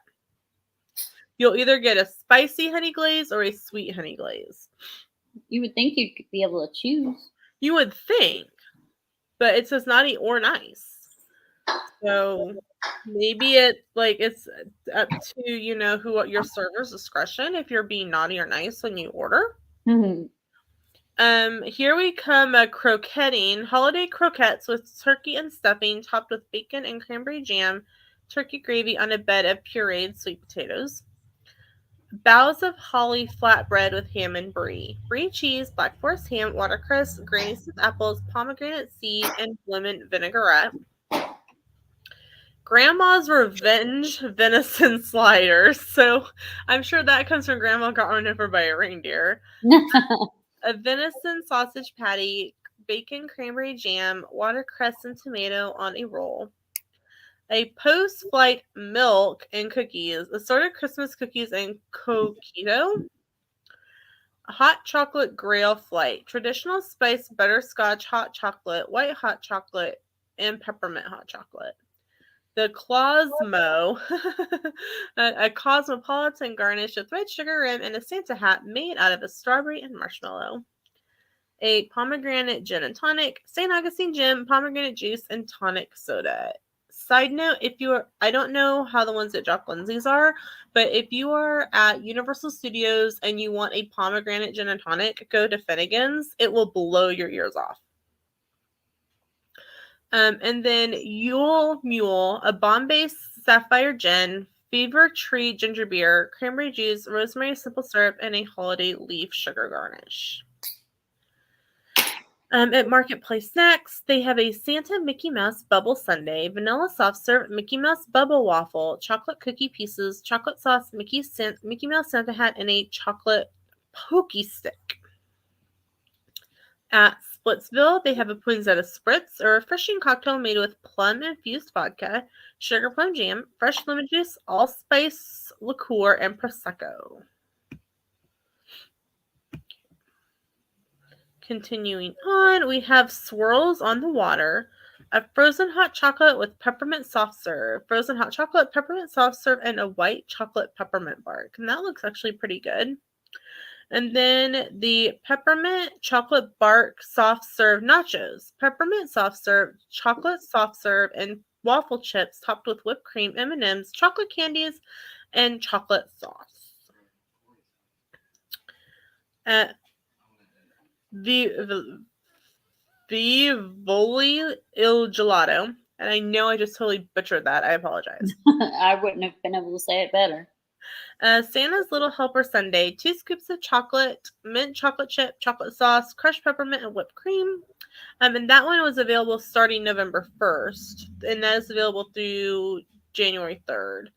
You'll either get a spicy honey glaze or a sweet honey glaze. You would think you'd be able to choose. You would think, but it says naughty or nice. So maybe it's up to, what your server's discretion if you're being naughty or nice when you order. Mm-hmm. Here we come croquetting. Holiday croquettes with turkey and stuffing topped with bacon and cranberry jam, turkey gravy on a bed of pureed sweet potatoes. Boughs of holly flatbread with ham and brie. Brie cheese, black forest ham, watercress, Granny Smith apples, pomegranate seed, and lemon vinaigrette. Grandma's Revenge venison sliders. So I'm sure that comes from Grandma got run over by a reindeer. A venison sausage patty, bacon cranberry jam, watercress and tomato on a roll. A post-flight milk and cookies, assorted Christmas cookies and coquito. Hot chocolate grail flight, traditional spice butterscotch hot chocolate, white hot chocolate, and peppermint hot chocolate. The Cosmo, a cosmopolitan garnish with red sugar rim and a Santa hat made out of a strawberry and marshmallow. A pomegranate gin and tonic, St. Augustine gin, pomegranate juice, and tonic soda. Side note, I don't know how the ones at Jock Lindsay's are, but if you are at Universal Studios and you want a pomegranate gin and tonic, go to Finnegan's. It will blow your ears off. And then Yule Mule, a Bombay Sapphire Gin, Fever Tree Ginger Beer, cranberry juice, rosemary simple syrup, and a holiday leaf sugar garnish. At Marketplace Snacks, they have a Santa Mickey Mouse Bubble Sundae, vanilla soft serve Mickey Mouse Bubble Waffle, chocolate cookie pieces, chocolate sauce Mickey Mouse Santa hat, and a chocolate pokey stick. At Splitsville, they have a Poinsettia Spritz, a refreshing cocktail made with plum-infused vodka, sugar plum jam, fresh lemon juice, allspice liqueur, and Prosecco. Continuing on, we have Swirls on the Water, a frozen hot chocolate with peppermint soft serve, frozen hot chocolate, peppermint soft serve, and a white chocolate peppermint bark. And that looks actually pretty good. And then the peppermint chocolate bark soft serve nachos, peppermint soft serve, chocolate soft serve, and waffle chips topped with whipped cream, M&Ms, chocolate candies, and chocolate sauce. Vivoli Il Gelato, and I know I just totally butchered that. I apologize. I wouldn't have been able to say it better. Santa's Little Helper Sundae, 2 scoops of chocolate, mint chocolate chip, chocolate sauce, crushed peppermint, and whipped cream. And that one was available starting November 1st, and that is available through January 3rd.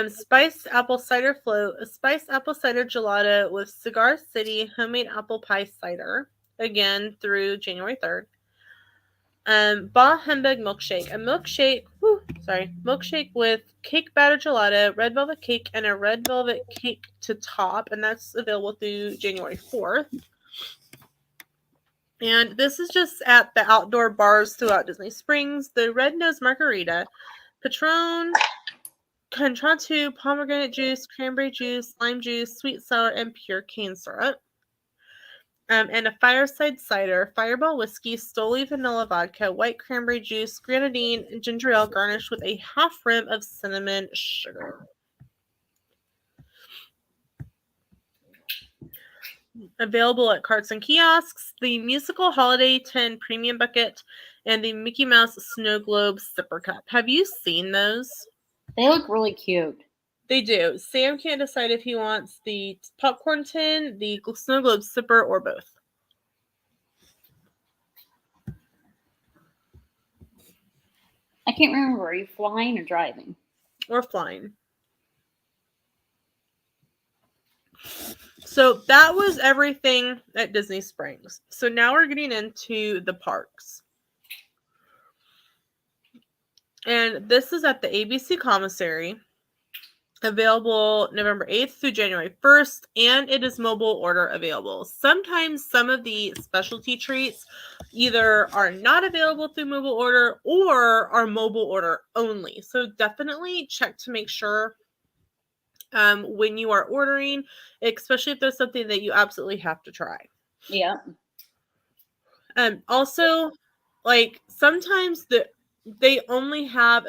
Spiced apple cider float, a spiced apple cider gelato with Cigar City homemade apple pie cider, again through January 3rd. Bah Humbug milkshake, a milkshake with cake batter gelato, red velvet cake, and a red velvet cake to top, and that's available through January 4th. And this is just at the outdoor bars throughout Disney Springs. The Red Nose Margarita, Patron, Contrantu, pomegranate juice, cranberry juice, lime juice, sweet sour, and pure cane syrup. And a Fireside Cider, Fireball Whiskey, Stoli Vanilla Vodka, White Cranberry Juice, Grenadine, and ginger ale garnished with a half rim of cinnamon sugar. Available at carts and kiosks, the Musical Holiday 10 Premium Bucket, and the Mickey Mouse Snow Globe Sipper Cup. Have you seen those? They look really cute. They do. Sam can't decide if he wants the popcorn tin, the Snow Globe Sipper, or both. I can't remember. Are you flying or driving? Or flying. So that was everything at Disney Springs. So now we're getting into the parks. And this is at the ABC Commissary. available November 8th through January 1st, and it is mobile order available. Sometimes some of the specialty treats either are not available through mobile order or are mobile order only. So definitely check to make sure when you are ordering, especially if there's something that you absolutely have to try. Yeah. Also, like sometimes they only have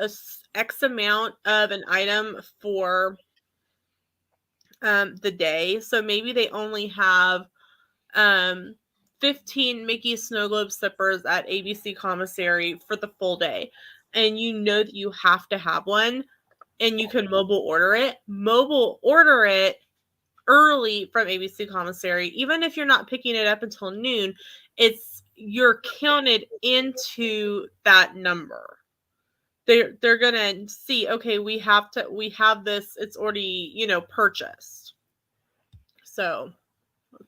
X amount of an item for the day. So maybe they only have 15 Mickey Snow Globe slippers at ABC Commissary for the full day. And you know that you have to have one and you can mobile order it. Mobile order it early from ABC Commissary. Even if you're not picking it up until noon, you're counted into that number. They're gonna see, okay, we have this, it's already, purchased. So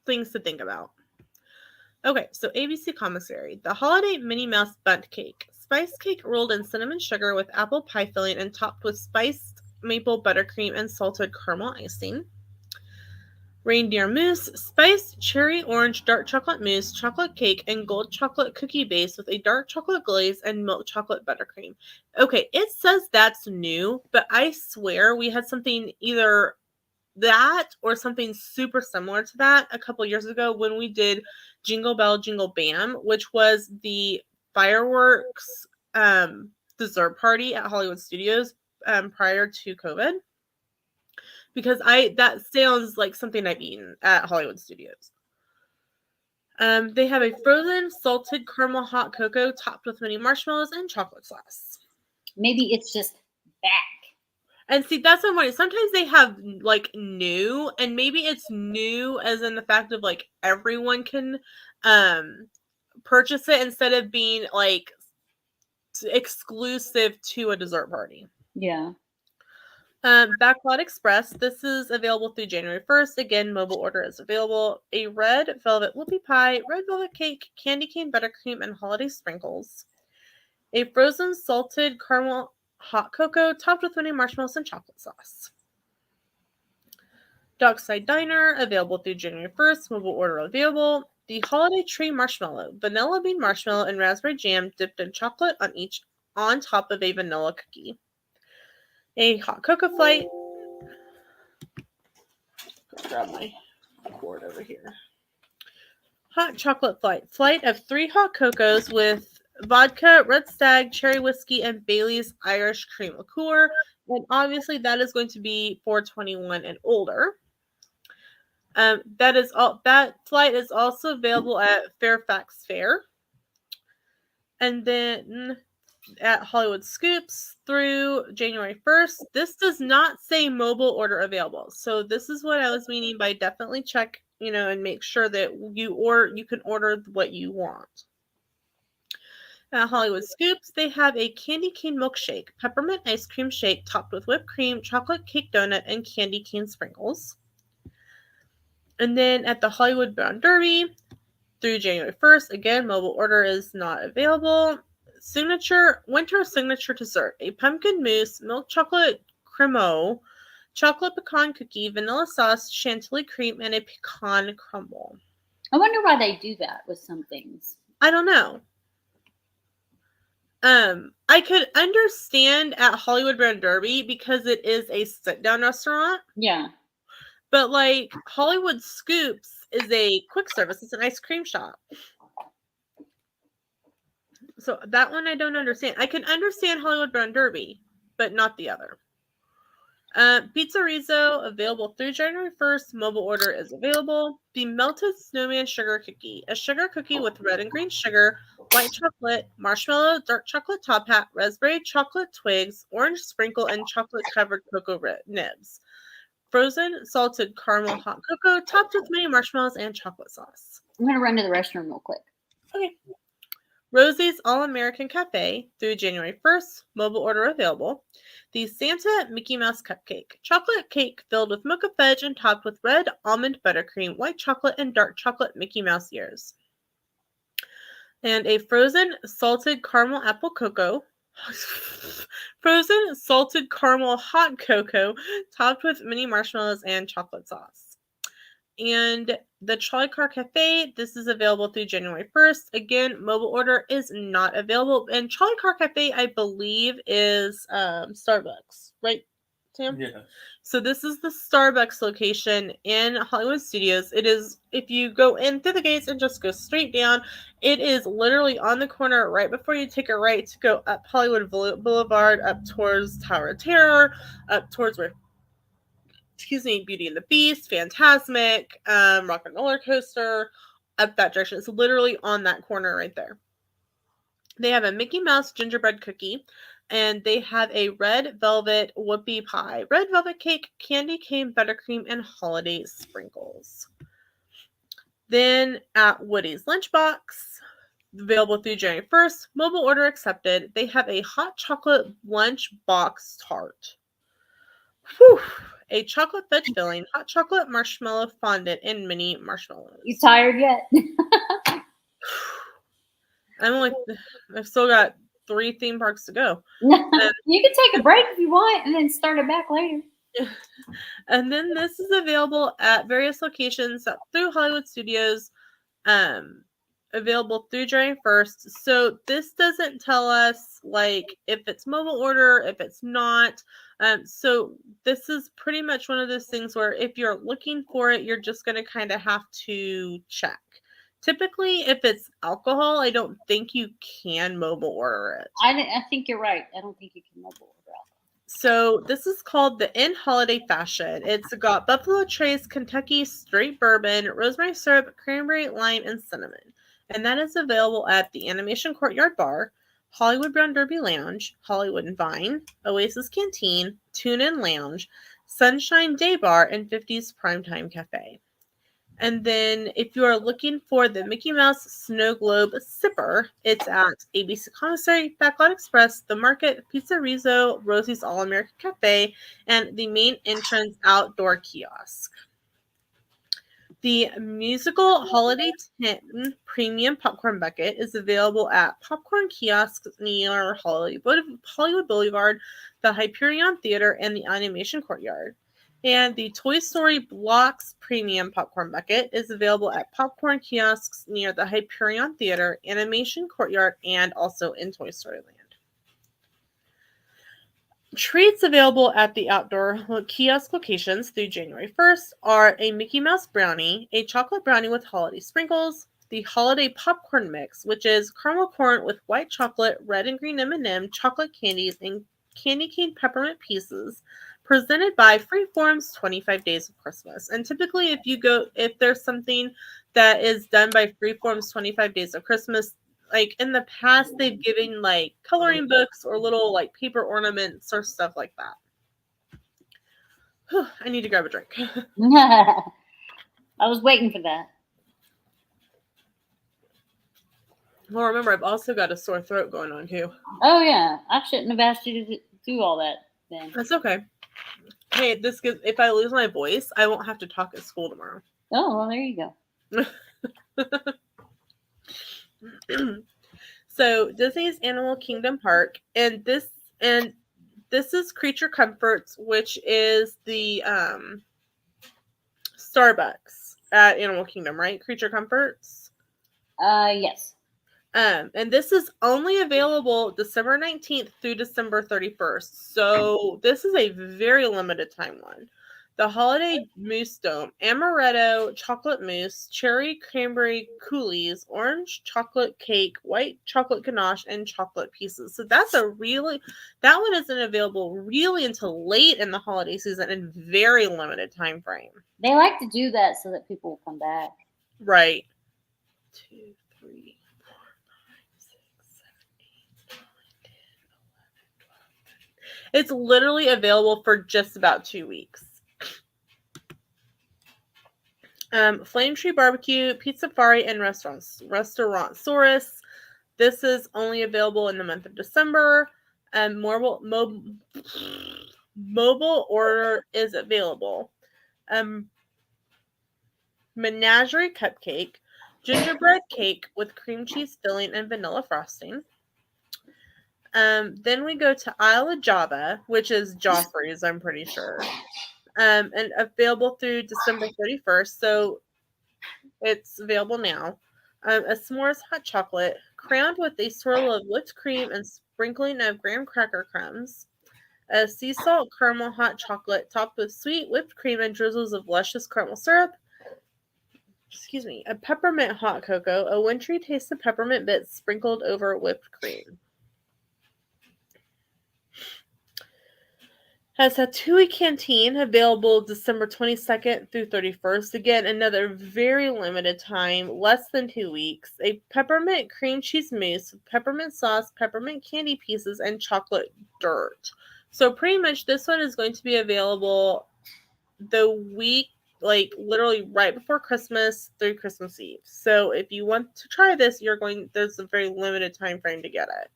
things to think about. Okay, so ABC Commissary. The Holiday Minnie Mouse Bundt Cake. Spice cake rolled in cinnamon sugar with apple pie filling and topped with spiced maple buttercream and salted caramel icing. Reindeer mousse, spiced cherry orange dark chocolate mousse, chocolate cake, and gold chocolate cookie base with a dark chocolate glaze and milk chocolate buttercream. Okay, it says that's new, but I swear we had something either that or something super similar to that a couple years ago when we did Jingle Bell Jingle Bam, which was the fireworks dessert party at Hollywood Studios prior to COVID. Because that sounds like something I've eaten at Hollywood Studios. They have a frozen salted caramel hot cocoa topped with mini marshmallows and chocolate sauce. Maybe it's just back. And see, that's what I'm wondering. Sometimes they have like new, and maybe it's new as in the fact of like everyone can purchase it instead of being like exclusive to a dessert party. Yeah. Backlot Express. This is available through January 1st. Again, mobile order is available. A red velvet whoopie pie, red velvet cake, candy cane buttercream, and holiday sprinkles. A frozen salted caramel hot cocoa topped with mini marshmallows and chocolate sauce. Dockside Diner, available through January 1st. Mobile order available. The holiday tree marshmallow, vanilla bean marshmallow and raspberry jam dipped in chocolate on top of a vanilla cookie. A hot cocoa flight. Grab my cord over here. Hot chocolate flight. Flight of 3 hot cocos with vodka, Red Stag, cherry whiskey, and Bailey's Irish cream liqueur. And obviously that is going to be for 21 and older. That flight is also available at Fairfax Fair. And then at Hollywood Scoops through January 1st. This does not say mobile order available. So this is what I was meaning by definitely check, and make sure that you can order what you want. At Hollywood Scoops, they have a candy cane milkshake, peppermint ice cream shake topped with whipped cream, chocolate cake donut, and candy cane sprinkles. And then at the Hollywood Brown Derby through January 1st, again, mobile order is not available. Winter signature dessert, a pumpkin mousse, milk chocolate cremo, chocolate pecan cookie, vanilla sauce, chantilly cream, and a pecan crumble. I wonder why they do that with some things. I don't know. I could understand at Hollywood Brown Derby because it is a sit-down restaurant. Yeah. But like Hollywood Scoops is a quick service. It's an ice cream shop. So that one I don't understand. I can understand Hollywood Brown Derby, but not the other. Pizzerizzo, available through January 1st. Mobile order is available. The Melted Snowman Sugar Cookie. A sugar cookie with red and green sugar, white chocolate, marshmallow, dark chocolate top hat, raspberry chocolate twigs, orange sprinkle, and chocolate-covered cocoa nibs. Frozen salted caramel hot cocoa, topped with mini marshmallows and chocolate sauce. I'm going to run to the restroom real quick. Okay. Rosie's All-American Cafe through January 1st. Mobile order available. The Santa Mickey Mouse Cupcake. Chocolate cake filled with mocha fudge and topped with red almond buttercream, white chocolate, and dark chocolate Mickey Mouse ears. And a frozen salted caramel apple cocoa, Frozen salted caramel hot cocoa topped with mini marshmallows and chocolate sauce. And the Trolley Car Cafe, this is available through January 1st. Again, mobile order is not available. And Trolley Car Cafe, I believe, is Starbucks, right, Sam? Yes. So this is the Starbucks location in Hollywood Studios. It is, if you go in through the gates and just go straight down, it is literally on the corner right before you take a right to go up Hollywood Boulevard, up towards Tower of Terror, up towards where, Beauty and the Beast, Phantasmic, Rock and Roller Coaster, up that direction. It's literally on that corner right there. They have a Mickey Mouse gingerbread cookie, and they have a red velvet whoopie pie, red velvet cake, candy cane buttercream, and holiday sprinkles. Then at Woody's Lunchbox, available through January 1st, mobile order accepted. They have a hot chocolate lunchbox tart. Whew. A chocolate fudge filling, hot chocolate marshmallow fondant, and mini marshmallows. You tired yet? I've still got 3 theme parks to go. You can take a break if you want and then start it back later. And then this is available at various locations through Hollywood Studios, available through January 1st. So this doesn't tell us like if it's mobile order, if it's not. So this is pretty much one of those things where if you're looking for it, you're just going to kind of have to check. Typically, if it's alcohol, I don't think you can mobile order it. I think you're right. I don't think you can mobile order alcohol. So this is called the In Holiday Fashion. It's got Buffalo Trace, Kentucky Straight Bourbon, rosemary syrup, cranberry, lime, and cinnamon. And that is available at the Animation Courtyard Bar, Hollywood Brown Derby Lounge, Hollywood and Vine, Oasis Canteen, Tune In Lounge, Sunshine Day Bar, and 50s Primetime Cafe. And then if you are looking for the Mickey Mouse Snow Globe Sipper, it's at ABC Commissary, Backlot Express, The Market, Pizza Rizzo, Rosie's All-American Cafe, and the main entrance outdoor kiosk. The Musical Holiday 10 Premium Popcorn Bucket is available at popcorn kiosks near Hollywood Boulevard, the Hyperion Theater, and the Animation Courtyard. And the Toy Story Blocks Premium Popcorn Bucket is available at popcorn kiosks near the Hyperion Theater, Animation Courtyard, and also in Toy Story Land. Treats available at the outdoor kiosk locations through January 1st are a Mickey Mouse brownie, a chocolate brownie with holiday sprinkles, the holiday popcorn mix, which is caramel corn with white chocolate, red and green M&M, chocolate candies, and candy cane peppermint pieces, presented by Freeform's 25 Days of Christmas. And typically if there's something that is done by Freeform's 25 Days of Christmas, like in the past, they've given like coloring books or little like paper ornaments or stuff like that. Whew, I need to grab a drink. I was waiting for that. Well, remember, I've also got a sore throat going on too. Oh yeah, I shouldn't have asked you to do all that then. That's okay. Hey, if I lose my voice, I won't have to talk at school tomorrow. Oh, well, there you go. So Disney's Animal Kingdom Park, and this is Creature Comforts, which is the Starbucks at Animal Kingdom, right? Creature Comforts. Yes. And this is only available December 19th through December 31st. So this is a very limited time one. The Holiday Mousse Dome, Amaretto Chocolate Mousse, Cherry Cranberry Coulis, Orange Chocolate Cake, White Chocolate Ganache, and Chocolate Pieces. So that one isn't available really until late in the holiday season and very limited time frame. They like to do that so that people will come back. Right. 2, 3, 4, 5, 6, 7, 8, 9, 10, 11, 12. It's literally available for just about 2 weeks. Flame Tree Barbecue, Pizza Safari, and Restaurantsaurus. This is only available in the month of December. Mobile order is available. Menagerie Cupcake, Gingerbread Cake with cream cheese filling and vanilla frosting. Then we go to Isle of Java, which is Joffrey's, I'm pretty sure. And available through December 31st. So it's available now. A s'mores hot chocolate crowned with a swirl of whipped cream and sprinkling of graham cracker crumbs. A sea salt caramel hot chocolate topped with sweet whipped cream and drizzles of luscious caramel syrup. Excuse me. A peppermint hot cocoa, a wintry taste of peppermint bits sprinkled over whipped cream. Has a 2-week canteen available December 22nd through 31st. Again, another very limited time, less than 2 weeks. A peppermint cream cheese mousse with peppermint sauce, peppermint candy pieces, and chocolate dirt. So pretty much this one is going to be available the week, like literally right before Christmas through Christmas Eve. So if you want to try this, there's a very limited time frame to get it.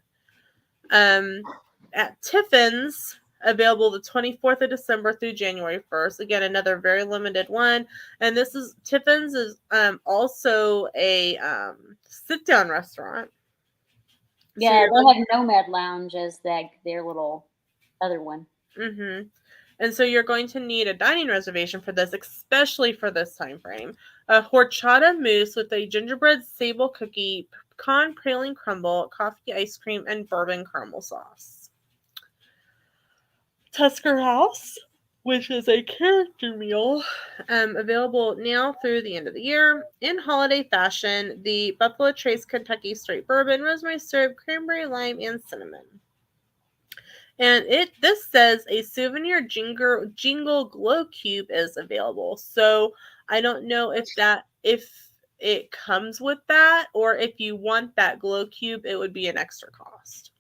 At Tiffin's, available the 24th of December through January 1st. Again, another very limited one. And Tiffin's is also a sit-down restaurant. Yeah, they'll have Nomad Lounge as their little other one. Mm-hmm. And so you're going to need a dining reservation for this, especially for this time frame. A horchata mousse with a gingerbread sable cookie, pecan praline crumble, coffee ice cream, and bourbon caramel sauce. Tusker House, which is a character meal, available now through the end of the year. In holiday fashion, the Buffalo Trace Kentucky Straight Bourbon, rosemary syrup, cranberry lime, and cinnamon. And this says a souvenir jingle glow cube is available. So I don't know if it comes with that, or if you want that glow cube, it would be an extra cost.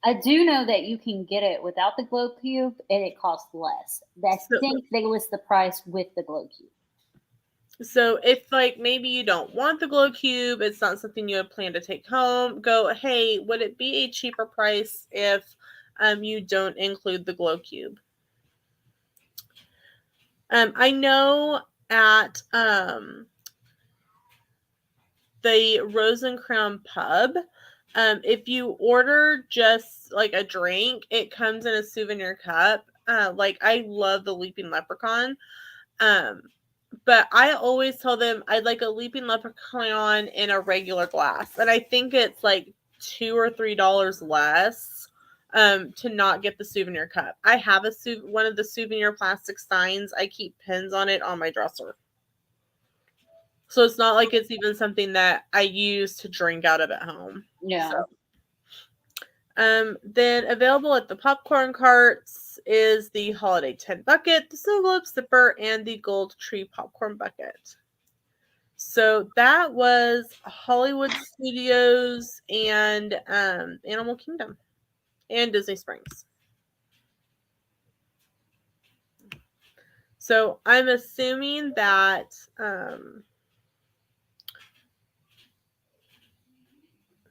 I do know that you can get it without the glow cube, and it costs less. I think they list the price with the glow cube. So if maybe you don't want the glow cube, it's not something you would plan to take home, hey, would it be a cheaper price if you don't include the glow cube? I know at the Rose and Crown Pub, if you order just like a drink, it comes in a souvenir cup. I love the Leaping Leprechaun. But I always tell them I'd like a Leaping Leprechaun in a regular glass. And I think it's like $2 or $3 less to not get the souvenir cup. I have one of the souvenir plastic steins. I keep pins on it on my dresser. So it's not like it's even something that I use to drink out of at home. Yeah. So. Then available at the popcorn carts is the Holiday 10 bucket, the Snow Globe Sipper, and the Gold Tree popcorn bucket. So that was Hollywood Studios and Animal Kingdom and Disney Springs. So I'm assuming that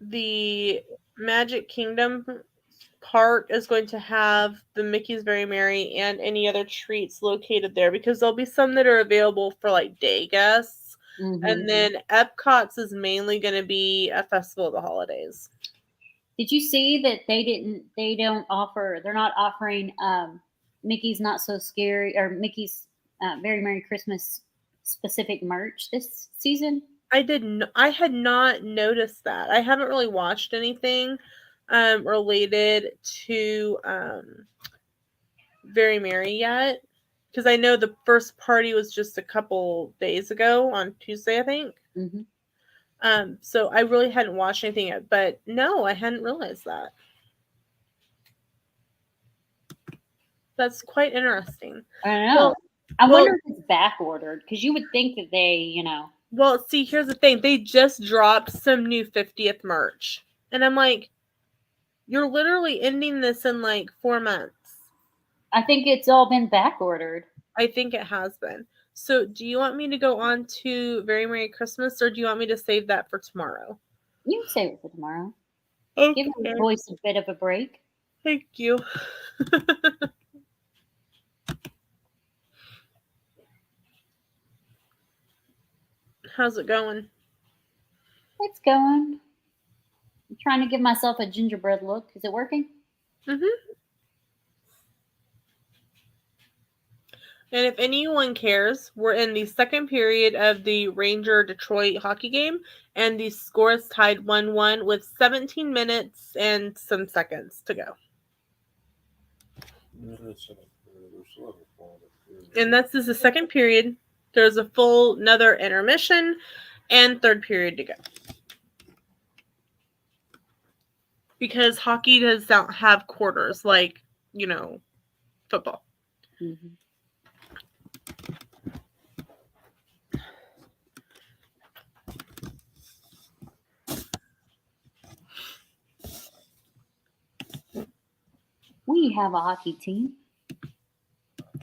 the Magic Kingdom park is going to have the Mickey's Very Merry and any other treats located there, because there'll be some that are available for day guests. Mm-hmm. And then Epcot's is mainly going to be a festival of the holidays. Did you see that they're not offering Mickey's Not So Scary or Mickey's Very Merry Christmas specific merch this season? I had not noticed that. I haven't really watched anything related to Very Merry yet, because I know the first party was just a couple days ago on Tuesday, I think. Mm-hmm. So I really hadn't watched anything yet, but no, I hadn't realized that. That's quite interesting. I know. I wonder if it's back ordered, because you would think that they, Well, see, here's the thing. They just dropped some new 50th merch. And I'm like, you're literally ending this in 4 months. I think it's all been back ordered. I think it has been. So do you want me to go on to Very Merry Christmas, or do you want me to save that for tomorrow? You can save it for tomorrow. Okay. Give your voice a bit of a break. Thank you. How's it going? It's going. I'm trying to give myself a gingerbread look. Is it working? And if anyone cares, we're in the second period of the Ranger-Detroit hockey game, and the score is tied 1-1 with 17 minutes and some seconds to go. And this is the second period. There's a full another intermission and third period to go. Because hockey does not have quarters like, football. Mm-hmm. We have a hockey team.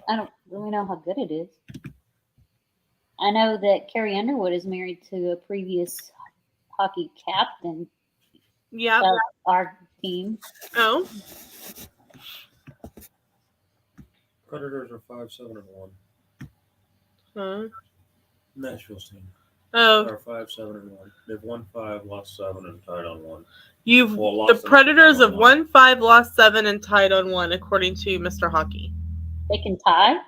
I don't really know how good it is. I know that Carrie Underwood is married to a previous hockey captain Yeah. of our team. Oh. Predators are 5-7-1. Huh? Nashville's team. Oh. Are 5-7-1. They've won 5, lost 7, and tied on 1. The Predators have won 5, lost 7, and tied on 1, according to Mr. Hockey. They can tie?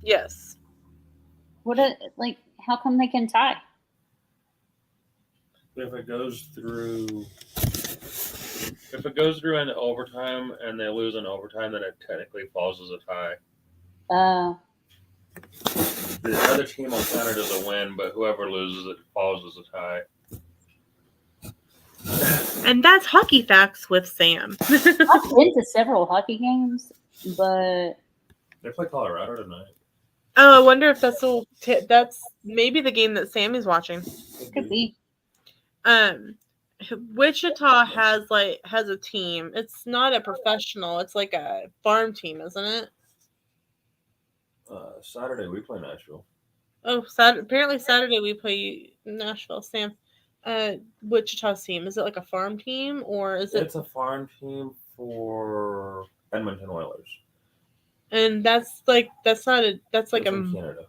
Yes. How come they can tie? If it goes through into overtime and they lose in overtime, then it technically falls as a tie. The other team will count it as a win, but whoever loses it falls as a tie. And that's Hockey Facts with Sam. I've been to several hockey games, but They play Colorado tonight. Oh, I wonder if that's maybe the game that Sammy's watching. could be. Wichita has a team. It's not a professional. It's like a farm team, isn't it? Saturday we play Nashville. Oh, apparently Saturday we play Nashville. Sam, Wichita's team, is it like a farm team or is it? It's a farm team for Edmonton Oilers. And that's like in Canada.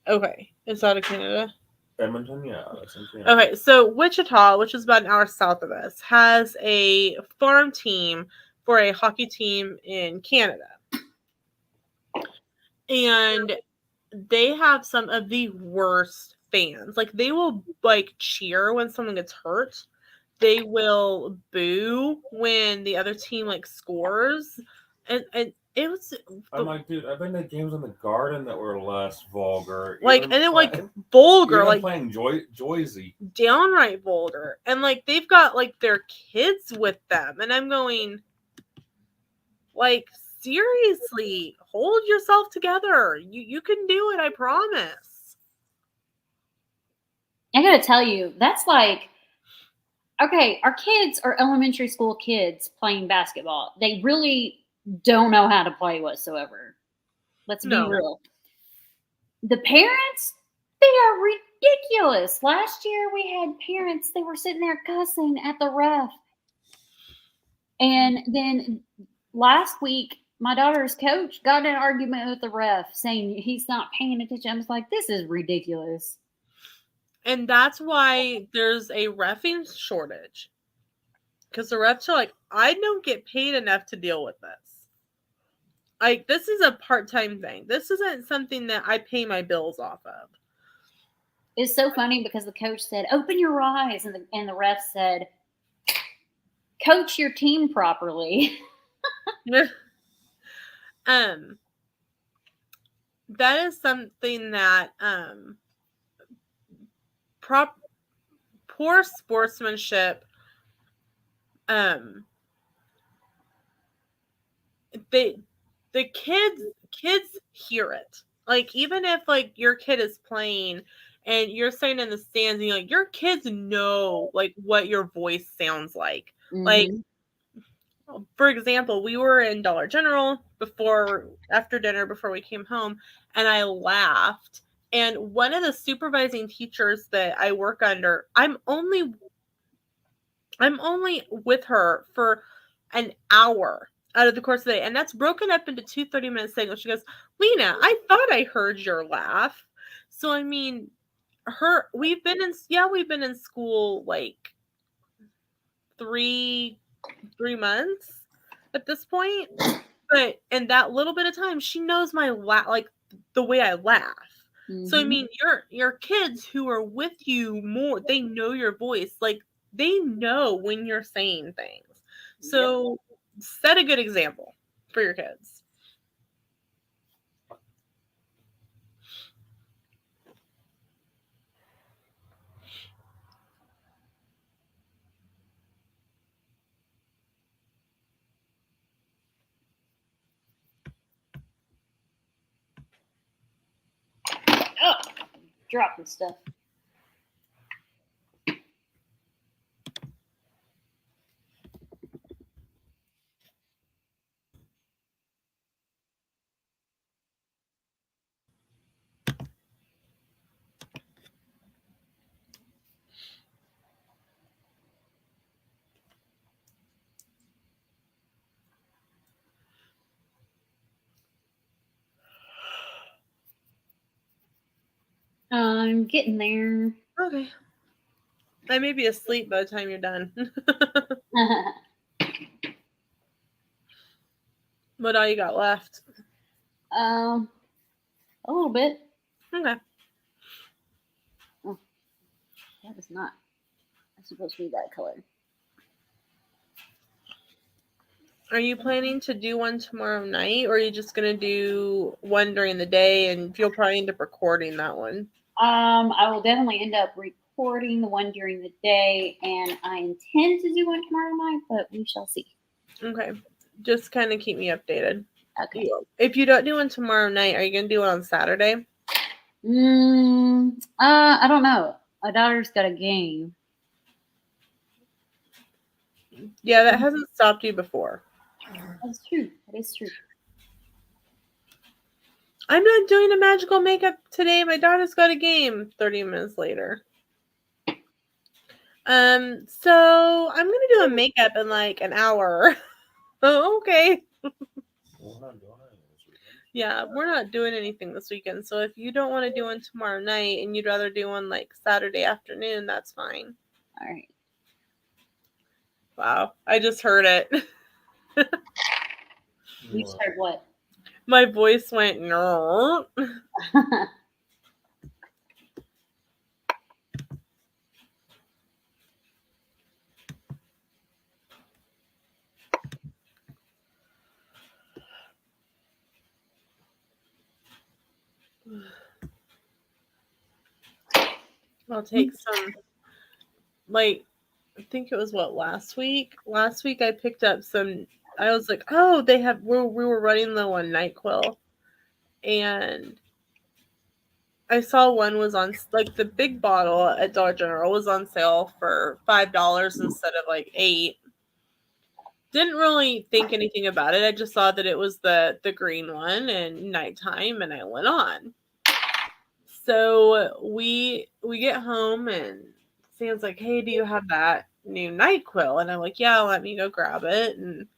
Okay, it's out of Canada. Edmonton, yeah, that's in Canada. Okay, so Wichita, which is about an hour south of us, has a farm team for a hockey team in Canada. And they have some of the worst fans. Like, they will, cheer when someone gets hurt. They will boo when the other team, scores. And it was... I'm like, dude, I've been to games in the Garden that were less vulgar. Vulgar. Even playing Joyzy. Downright vulgar. And, they've got, their kids with them. And I'm going, seriously, hold yourself together. You can do it, I promise. I gotta tell you, that's okay, our kids are elementary school kids playing basketball. They really don't know how to play whatsoever. Let's be real. The parents, they are ridiculous. Last year we had parents, they were sitting there cussing at the ref. And then last week, my daughter's coach got in an argument with the ref saying he's not paying attention. I was like, this is ridiculous. And that's why there's a reffing shortage. Because the refs are like, I don't get paid enough to deal with this. This is a part-time thing. This isn't something that I pay my bills off of. It's so funny because the coach said, open your eyes. And the ref said, coach your team properly. That is something that poor sportsmanship. The kids hear it. Even if your kid is playing and you're sitting in the stands and your kids know what your voice sounds like. Mm-hmm. For example, we were in Dollar General after dinner before we came home, and I laughed. And one of the supervising teachers that I work under, I'm only with her for an hour out of the course of the day, and that's broken up into 2 30-minute segments. She goes, Lena, I thought I heard your laugh. So I mean, we've been in school 3 months, at this point. But in that little bit of time, she knows my like the way I laugh. So I mean, your kids who are with you more, they know your voice. Like they know when you're saying things. So set a good example for your kids. Oh, dropping stuff. I'm getting there. Okay. I may be asleep by the time you're done. What all you got left? A little bit. Okay. Oh, that is not. That's supposed to be that color. Are you planning to do one tomorrow night, or are you just gonna do one during the day, and you'll probably end up recording that one? I will definitely end up recording the one during the day, and I intend to do one tomorrow night, but we shall see. Okay. Just kind of keep me updated. Okay. If you don't do one tomorrow night, are you gonna do it on Saturday? I don't know. My daughter's got a game. Yeah, that hasn't stopped you before. That's true. That is true. I'm not doing a magical makeup today. My daughter's got a game 30 minutes later. So I'm gonna do a makeup in like an hour. Oh, okay. Yeah, we're not doing anything this weekend. So if you don't want to do one tomorrow night and you'd rather do one like Saturday afternoon, that's fine. All right. Wow, I just heard it. You just heard what? My voice went no. I'll take some, like, I think it was what, last week? Last week I picked up some, I was like, oh, we were running low on NyQuil. And I saw one was on, like, the big bottle at Dollar General was on sale for $5 instead of like $8. Didn't really think anything about it. I just saw that it was the green one and nighttime, and I went on. So we get home and Sam's like, hey, do you have that new NyQuil? And I'm like, yeah, let me go grab it. And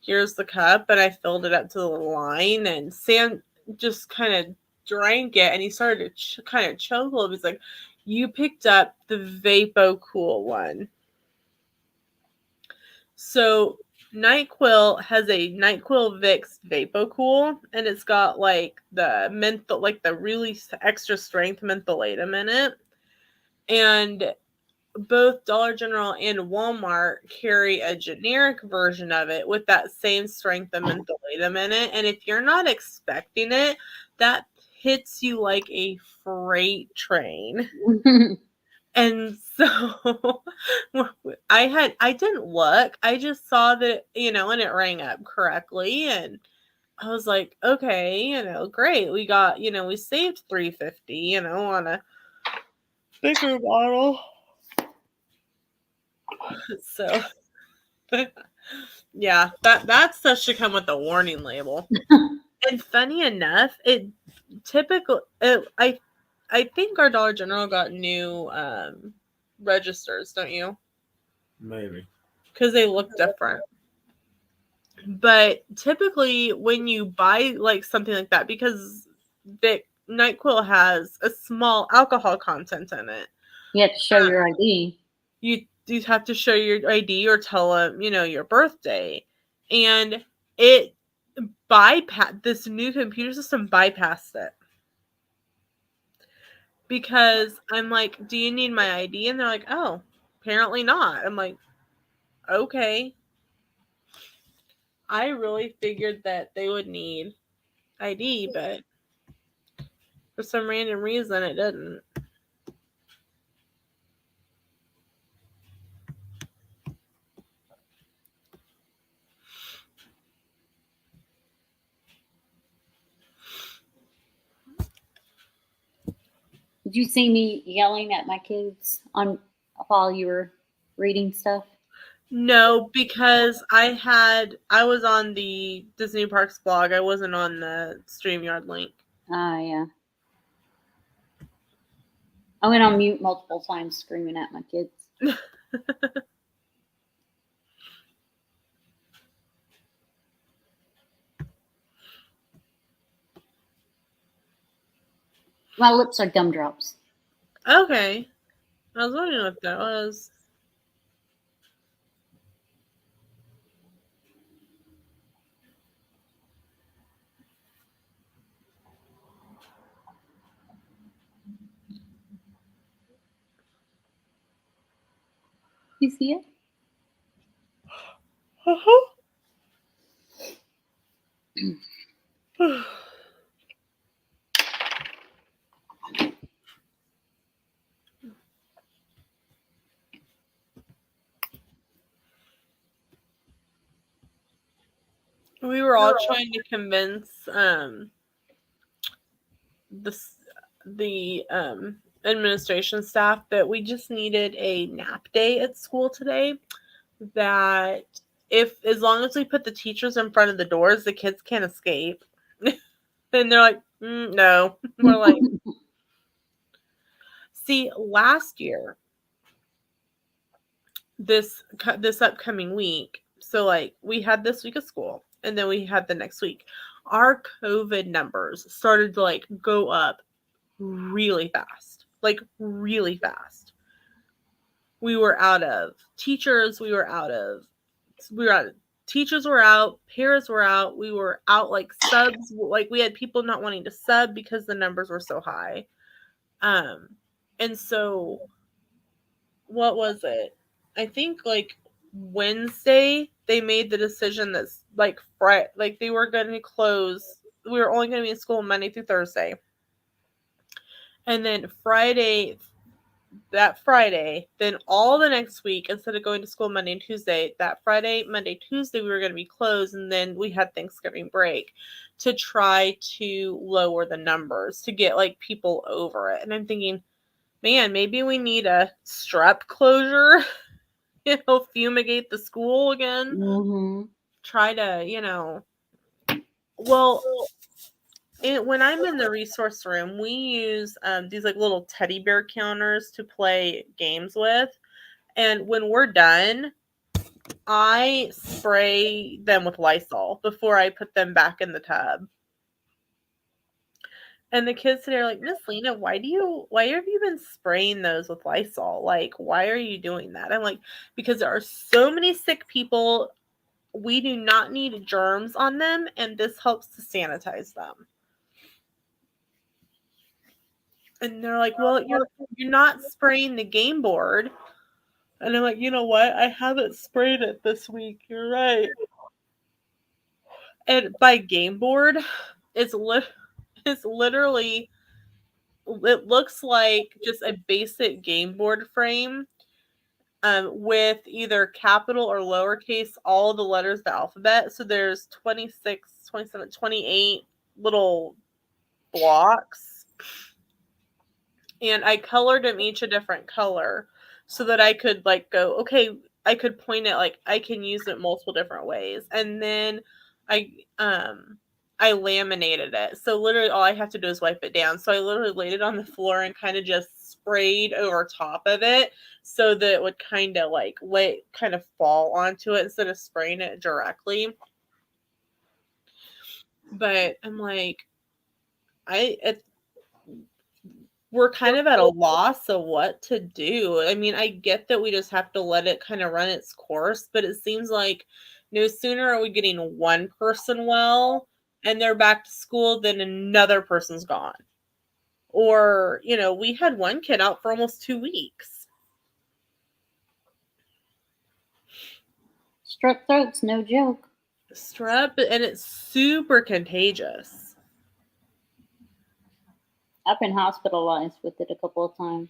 here's the cup. And I filled it up to the little line. And Sam just kind of drank it. And he started to kind of choke a little bit. He's like, you picked up the Vapo Cool one. So NyQuil has a NyQuil Vicks Vapo Cool, and it's got like the menthol, like the really extra strength mentholatum in it. And both Dollar General and Walmart carry a generic version of it with that same strength of mentholatum in it. And if you're not expecting it, that hits you like a freight train. And so I didn't look. I just saw that, and it rang up correctly. And I was like, okay, great. We got, we saved $3.50, on a bigger bottle. So yeah, that stuff should come with a warning label. And funny enough, I think our Dollar General got new registers, don't you? Maybe. Because they look different. But typically when you buy like something like that, because the NyQuil has a small alcohol content in it. You have to show your ID. You have to show your ID or tell them, your birthday. And it this new computer system bypassed it. Because I'm like, do you need my ID? And they're like, oh, apparently not. I'm like, okay. I really figured that they would need ID, but for some random reason it didn't. Did you see me yelling at my kids while you were reading stuff? No, because I was on the Disney Parks blog. I wasn't on the StreamYard link. Ah, yeah. I went on mute multiple times screaming at my kids. My lips are gumdrops. Okay. I was wondering what that was. You see it? We were all trying to convince the administration staff that we just needed a nap day at school today. That as long as we put the teachers in front of the doors, the kids can't escape. And they're like, no. We're like, see, last year, this upcoming week, so like we had this week of school and then we had the next week, our COVID numbers started to like go up really fast. We were out of teachers, teachers were out, parents were out, we were out, like subs, like we had people not wanting to sub because the numbers were so high. And so what was it? I think like Wednesday they made the decision that's like Friday, like they were going to close. We were only going to be in school Monday through Thursday. And then Friday, then all the next week, instead of going to school Monday and Tuesday, that Friday, Monday, Tuesday, we were going to be closed. And then we had Thanksgiving break to try to lower the numbers to get like people over it. And I'm thinking, man, maybe we need a strep closure, fumigate the school again. Mm-hmm. Try to, when I'm in the resource room, we use these like little teddy bear counters to play games with. And when we're done, I spray them with Lysol before I put them back in the tub. And the kids today are like, Miss Lena, why have you been spraying those with Lysol? Like, why are you doing that? I'm like, because there are so many sick people. We do not need germs on them, and this helps to sanitize them. And they're like, well, you're not spraying the game board. And I'm like, you know what? I haven't sprayed it this week. You're right. And by game board, it's literally, it looks like just a basic game board frame with either capital or lowercase, all the letters of the alphabet. So there's 26, 27, 28 little blocks. And I colored them each a different color so that I could like go, okay, I could point it, like I can use it multiple different ways. And then I laminated it. So literally all I have to do is wipe it down. So I literally laid it on the floor and kind of just sprayed over top of it so that it would kind of like kind of fall onto it instead of spraying it directly. But I'm like, we're kind of at a loss of what to do. I mean, I get that we just have to let it kind of run its course, but it seems like no sooner are we getting one person well and they're back to school than another person's gone. Or, you know, we had one kid out for almost 2 weeks. Strep throat's no joke. Strep, and it's super contagious. I've been hospitalized with it a couple of times.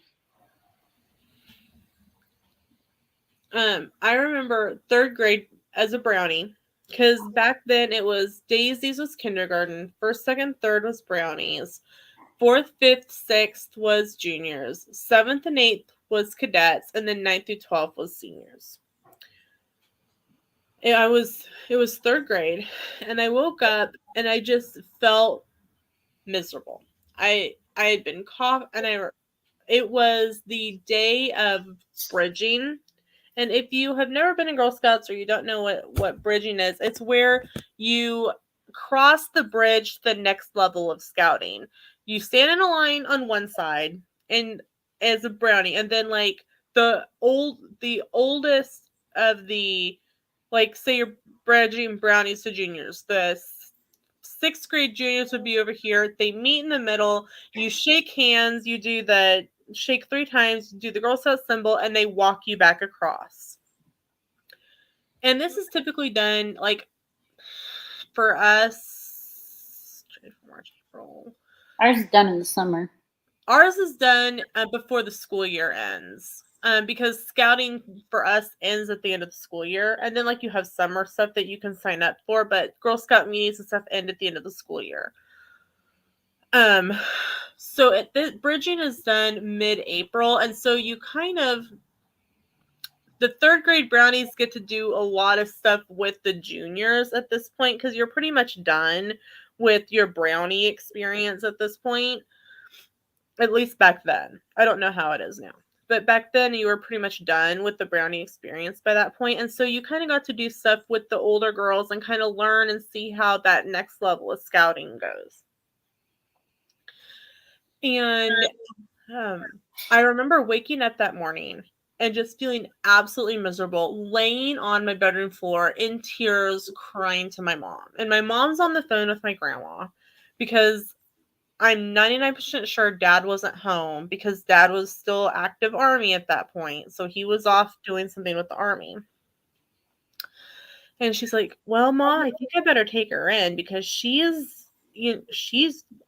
I remember 3rd grade as a brownie, because back then it was Daisy's was kindergarten, 1st, 2nd, 3rd was brownies, 4th, 5th, 6th was juniors, 7th and 8th was cadets, and then 9th through 12th was seniors. It was 3rd grade, and I woke up and I just felt miserable. I had been cough, and it was the day of bridging. And if you have never been in Girl Scouts or you don't know what bridging is, it's where you cross the bridge to the next level of scouting. You stand in a line on one side and as a brownie, and then like the oldest of the, like, say you're bridging brownies to juniors, the 6th grade juniors would be over here. They meet in the middle. You shake hands. You do the shake 3 times, do the Girl Scout symbol, and they walk you back across. And this is typically done, like, for us, March, April. Ours is done in the summer. Ours is done before the school year ends, because scouting for us ends at the end of the school year. And then, like, you have summer stuff that you can sign up for, but Girl Scout meetings and stuff end at the end of the school year. So the bridging is done mid-April, and so you kind of, the 3rd grade brownies get to do a lot of stuff with the juniors at this point, because you're pretty much done with your brownie experience at this point. At least back then. I don't know how it is now. But back then you were pretty much done with the brownie experience by that point. And so you kind of got to do stuff with the older girls and kind of learn and see how that next level of scouting goes. And I remember waking up that morning and just feeling absolutely miserable, laying on my bedroom floor in tears, crying to my mom. And my mom's on the phone with my grandma because I'm 99% sure Dad wasn't home, because Dad was still active Army at that point. So he was off doing something with the Army. And she's like, well, Mom, I think I better take her in because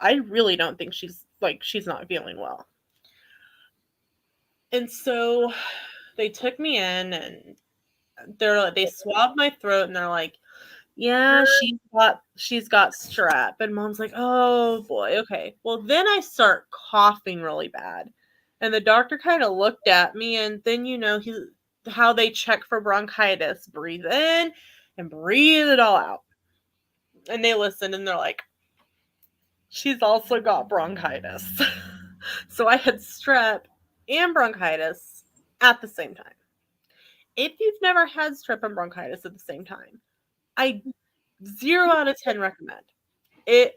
I really don't think she's not feeling well. And so they took me in and they swabbed my throat and they're like, yeah, she's got strep. And Mom's like, oh boy, okay. Well, then I start coughing really bad. And the doctor kind of looked at me, and then, you know, how they check for bronchitis. Breathe in and breathe it all out. And they listened and they're like, she's also got bronchitis. So I had strep and bronchitis at the same time. If you've never had strep and bronchitis at the same time, I 0 out of 10 recommend. It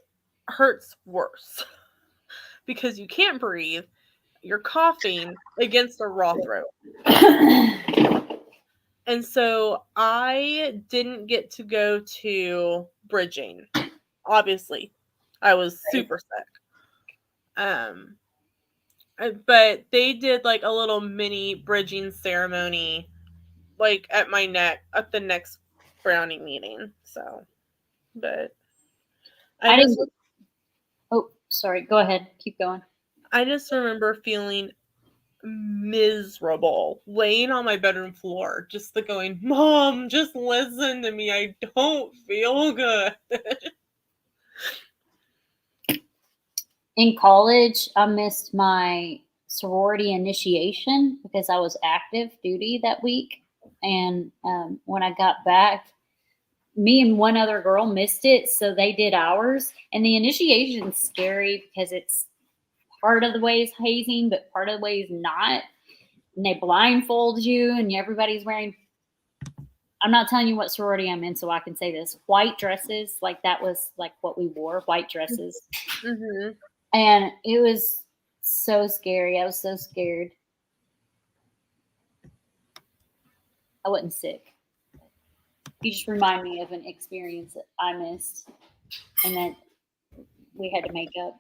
hurts worse because you can't breathe. You're coughing against a raw throat. And so I didn't get to go to bridging. Obviously, I was super sick. But they did like a little mini bridging ceremony, like at the next brownie meeting. So, but I didn't. Oh, sorry. Go ahead. Keep going. I just remember feeling miserable, laying on my bedroom floor, just going, Mom, just listen to me. I don't feel good. In college, I missed my sorority initiation because I was active duty that week. And when I got back, me and one other girl missed it, so they did ours. And the initiation's scary because it's part of the way is hazing, but part of the way is not. And they blindfold you, and everybody's wearing, I'm not telling you what sorority I'm in, so I can say this, white dresses. Like that was like what we wore, white dresses. Mm-hmm. And it was So scary. I was so scared. I wasn't sick. You just remind me of an experience that I missed and that we had to make up.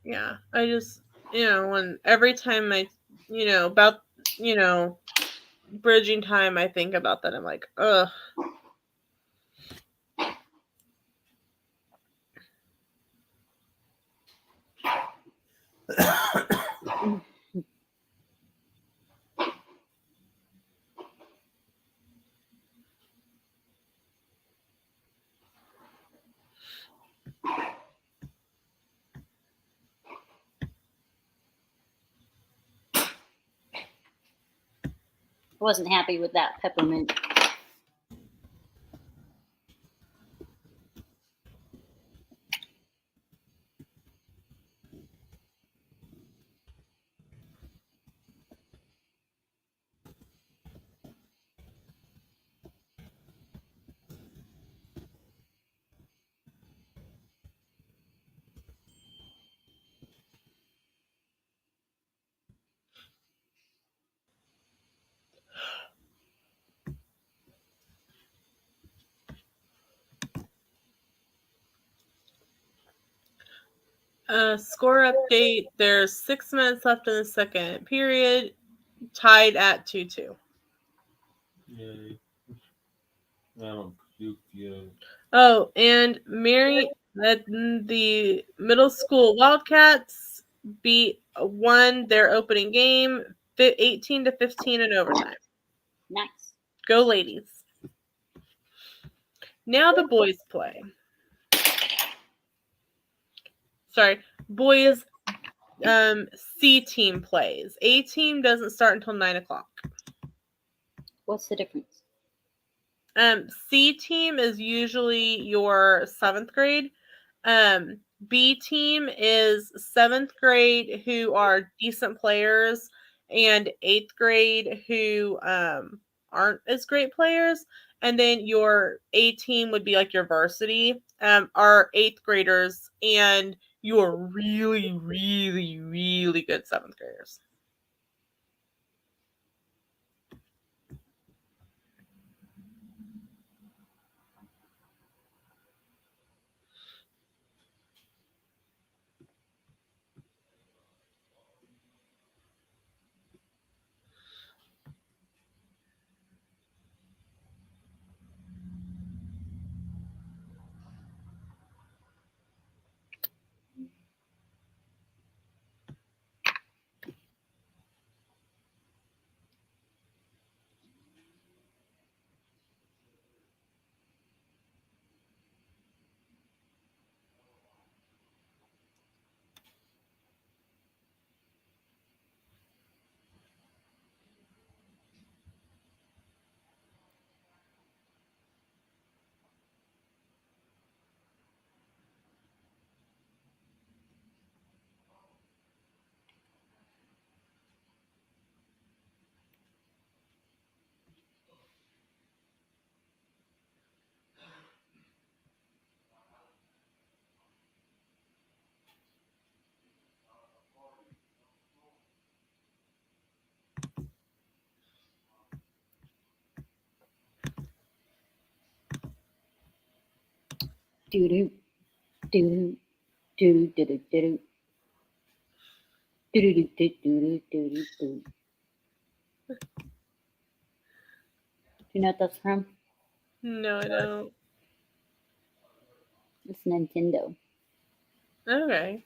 Yeah, I just, when every time about, bridging time, I think about that. I'm like, ugh. I wasn't happy with that peppermint. Score update. There's 6 minutes left in the second period. Tied at 2-2. Yay. I don't puke yet. Oh, and the middle school Wildcats won their opening game 18-15 in overtime. Nice. Go ladies. Now the boys play. Sorry, boys C team plays. A team doesn't start until 9 o'clock. What's the difference? C team is usually your 7th grade. B team is 7th grade who are decent players and 8th grade who aren't as great players. And then your A team would be like your varsity, are 8th graders and you're really, really, really good 7th graders. Doo doo doo doo doo doo doo doo. You know what that's from? No, I don't. It's Nintendo. Okay.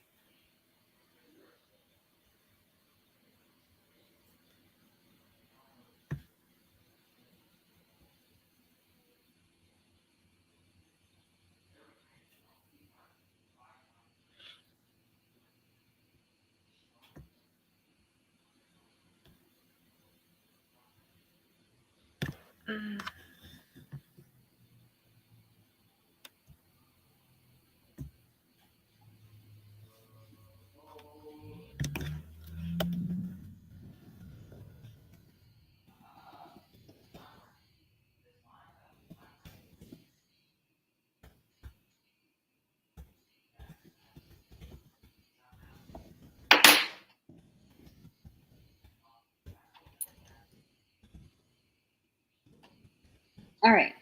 All right.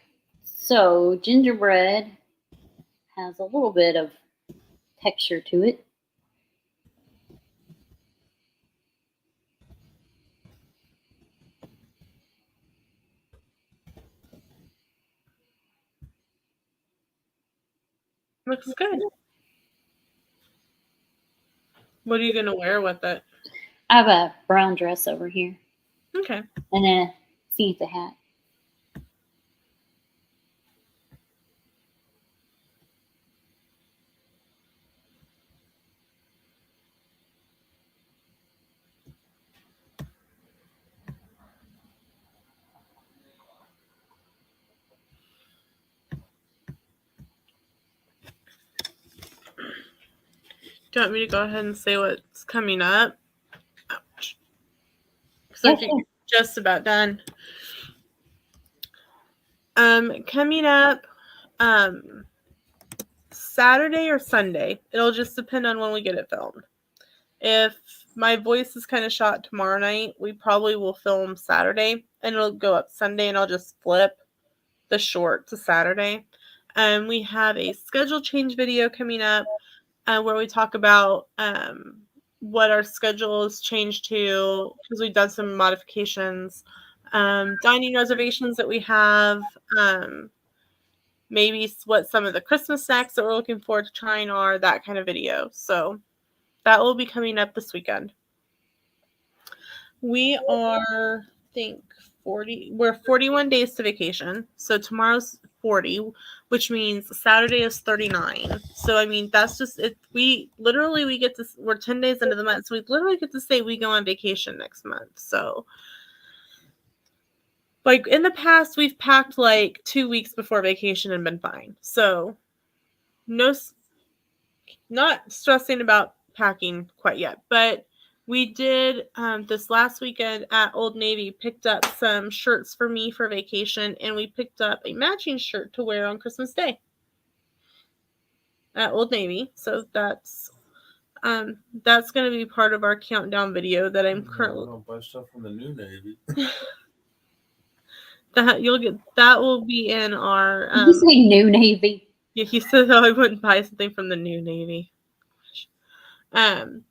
So gingerbread has a little bit of texture to it. Looks good. What are you gonna wear with it? I have a brown dress over here Okay. and then a Santa hat. Do you want me to go ahead and say what's coming up? Ouch. Because Yeah, I think you're just about done. Coming up, Saturday or Sunday. It'll just depend on when we get it filmed. If my voice is kind of shot tomorrow night, we probably will film Saturday and it'll go up Sunday, and I'll just flip the short to Saturday. We have a schedule change video coming up where we talk about what our schedule is changed to, because we've done some modifications, dining reservations that we have, maybe what some of the Christmas snacks that we're looking forward to trying are, that kind of video. So that will be coming up this weekend. We are, I think, we're 41 days to vacation. So tomorrow's 40, which means Saturday is 39. So I mean, that's just it. We get to, we're 10 days into the month, so we literally get to say we go on vacation next month. So like in the past, we've packed like 2 weeks before vacation and been fine. So not stressing about packing quite yet, but we did this last weekend at Old Navy, picked up some shirts for me for vacation, and we picked up a matching shirt to wear on Christmas Day at Old Navy. So that's going to be part of our countdown video that I'm currently. Don't buy stuff from the New Navy. That will be in our. Did you say New Navy? Yeah, he said I wouldn't buy something from the New Navy.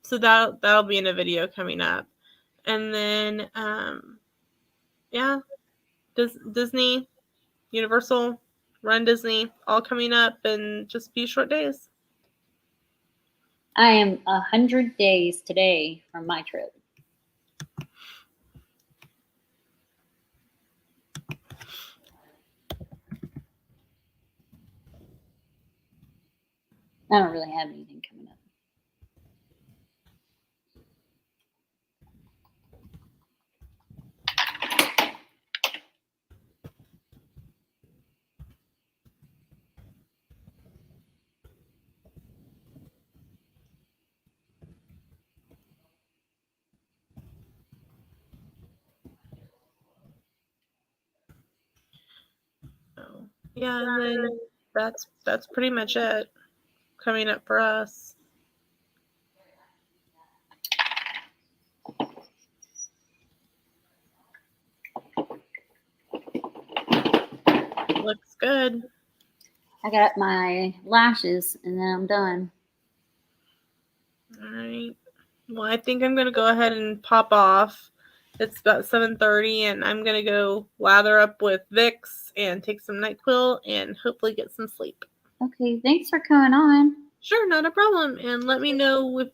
So that'll be in a video coming up, and then yeah, Disney, Universal, Run Disney, all coming up in just a few short days. I am 100 days today from my trip. I don't really have anything coming up. So, yeah, and then that's pretty much it coming up for us. Looks good. I got my lashes and then I'm done. All right. Well, I think I'm gonna go ahead and pop off. It's about 7:30, and I'm gonna go lather up with Vicks and take some NyQuil and hopefully get some sleep. Okay, thanks for coming on. Sure, not a problem. And let me know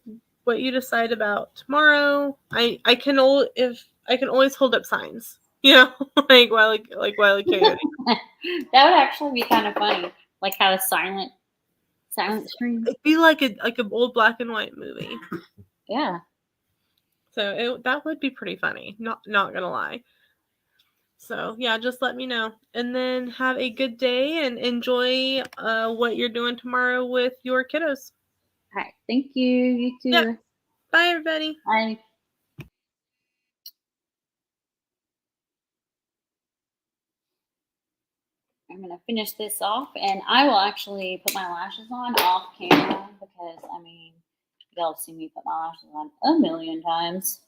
what you decide about tomorrow. I can always hold up signs, like Wile E. Coyote. That would actually be kind of funny, like have a silent screen. It'd be like an old black and white movie. Yeah. So that would be pretty funny. Not gonna lie. So yeah, just let me know, and then have a good day and enjoy what you're doing tomorrow with your kiddos. All right. Thank you. You too. Yeah. Bye, everybody. Bye. I'm going to finish this off, and I will actually put my lashes on off camera because, I mean, y'all have seen me put my lashes on a million times.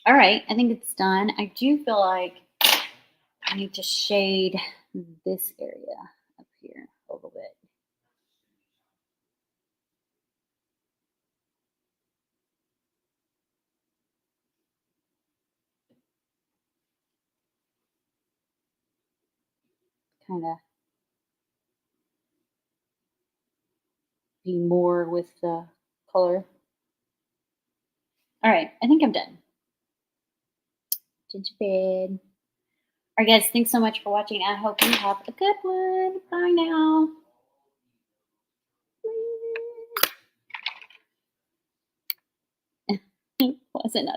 All right, I think it's done. I do feel like I need to shade this area up here a little bit. Kind of be more with the color. All right, I think I'm done. Gingerbread. All right, guys, thanks so much for watching. I hope you have a good one. Bye now. Wasn't us.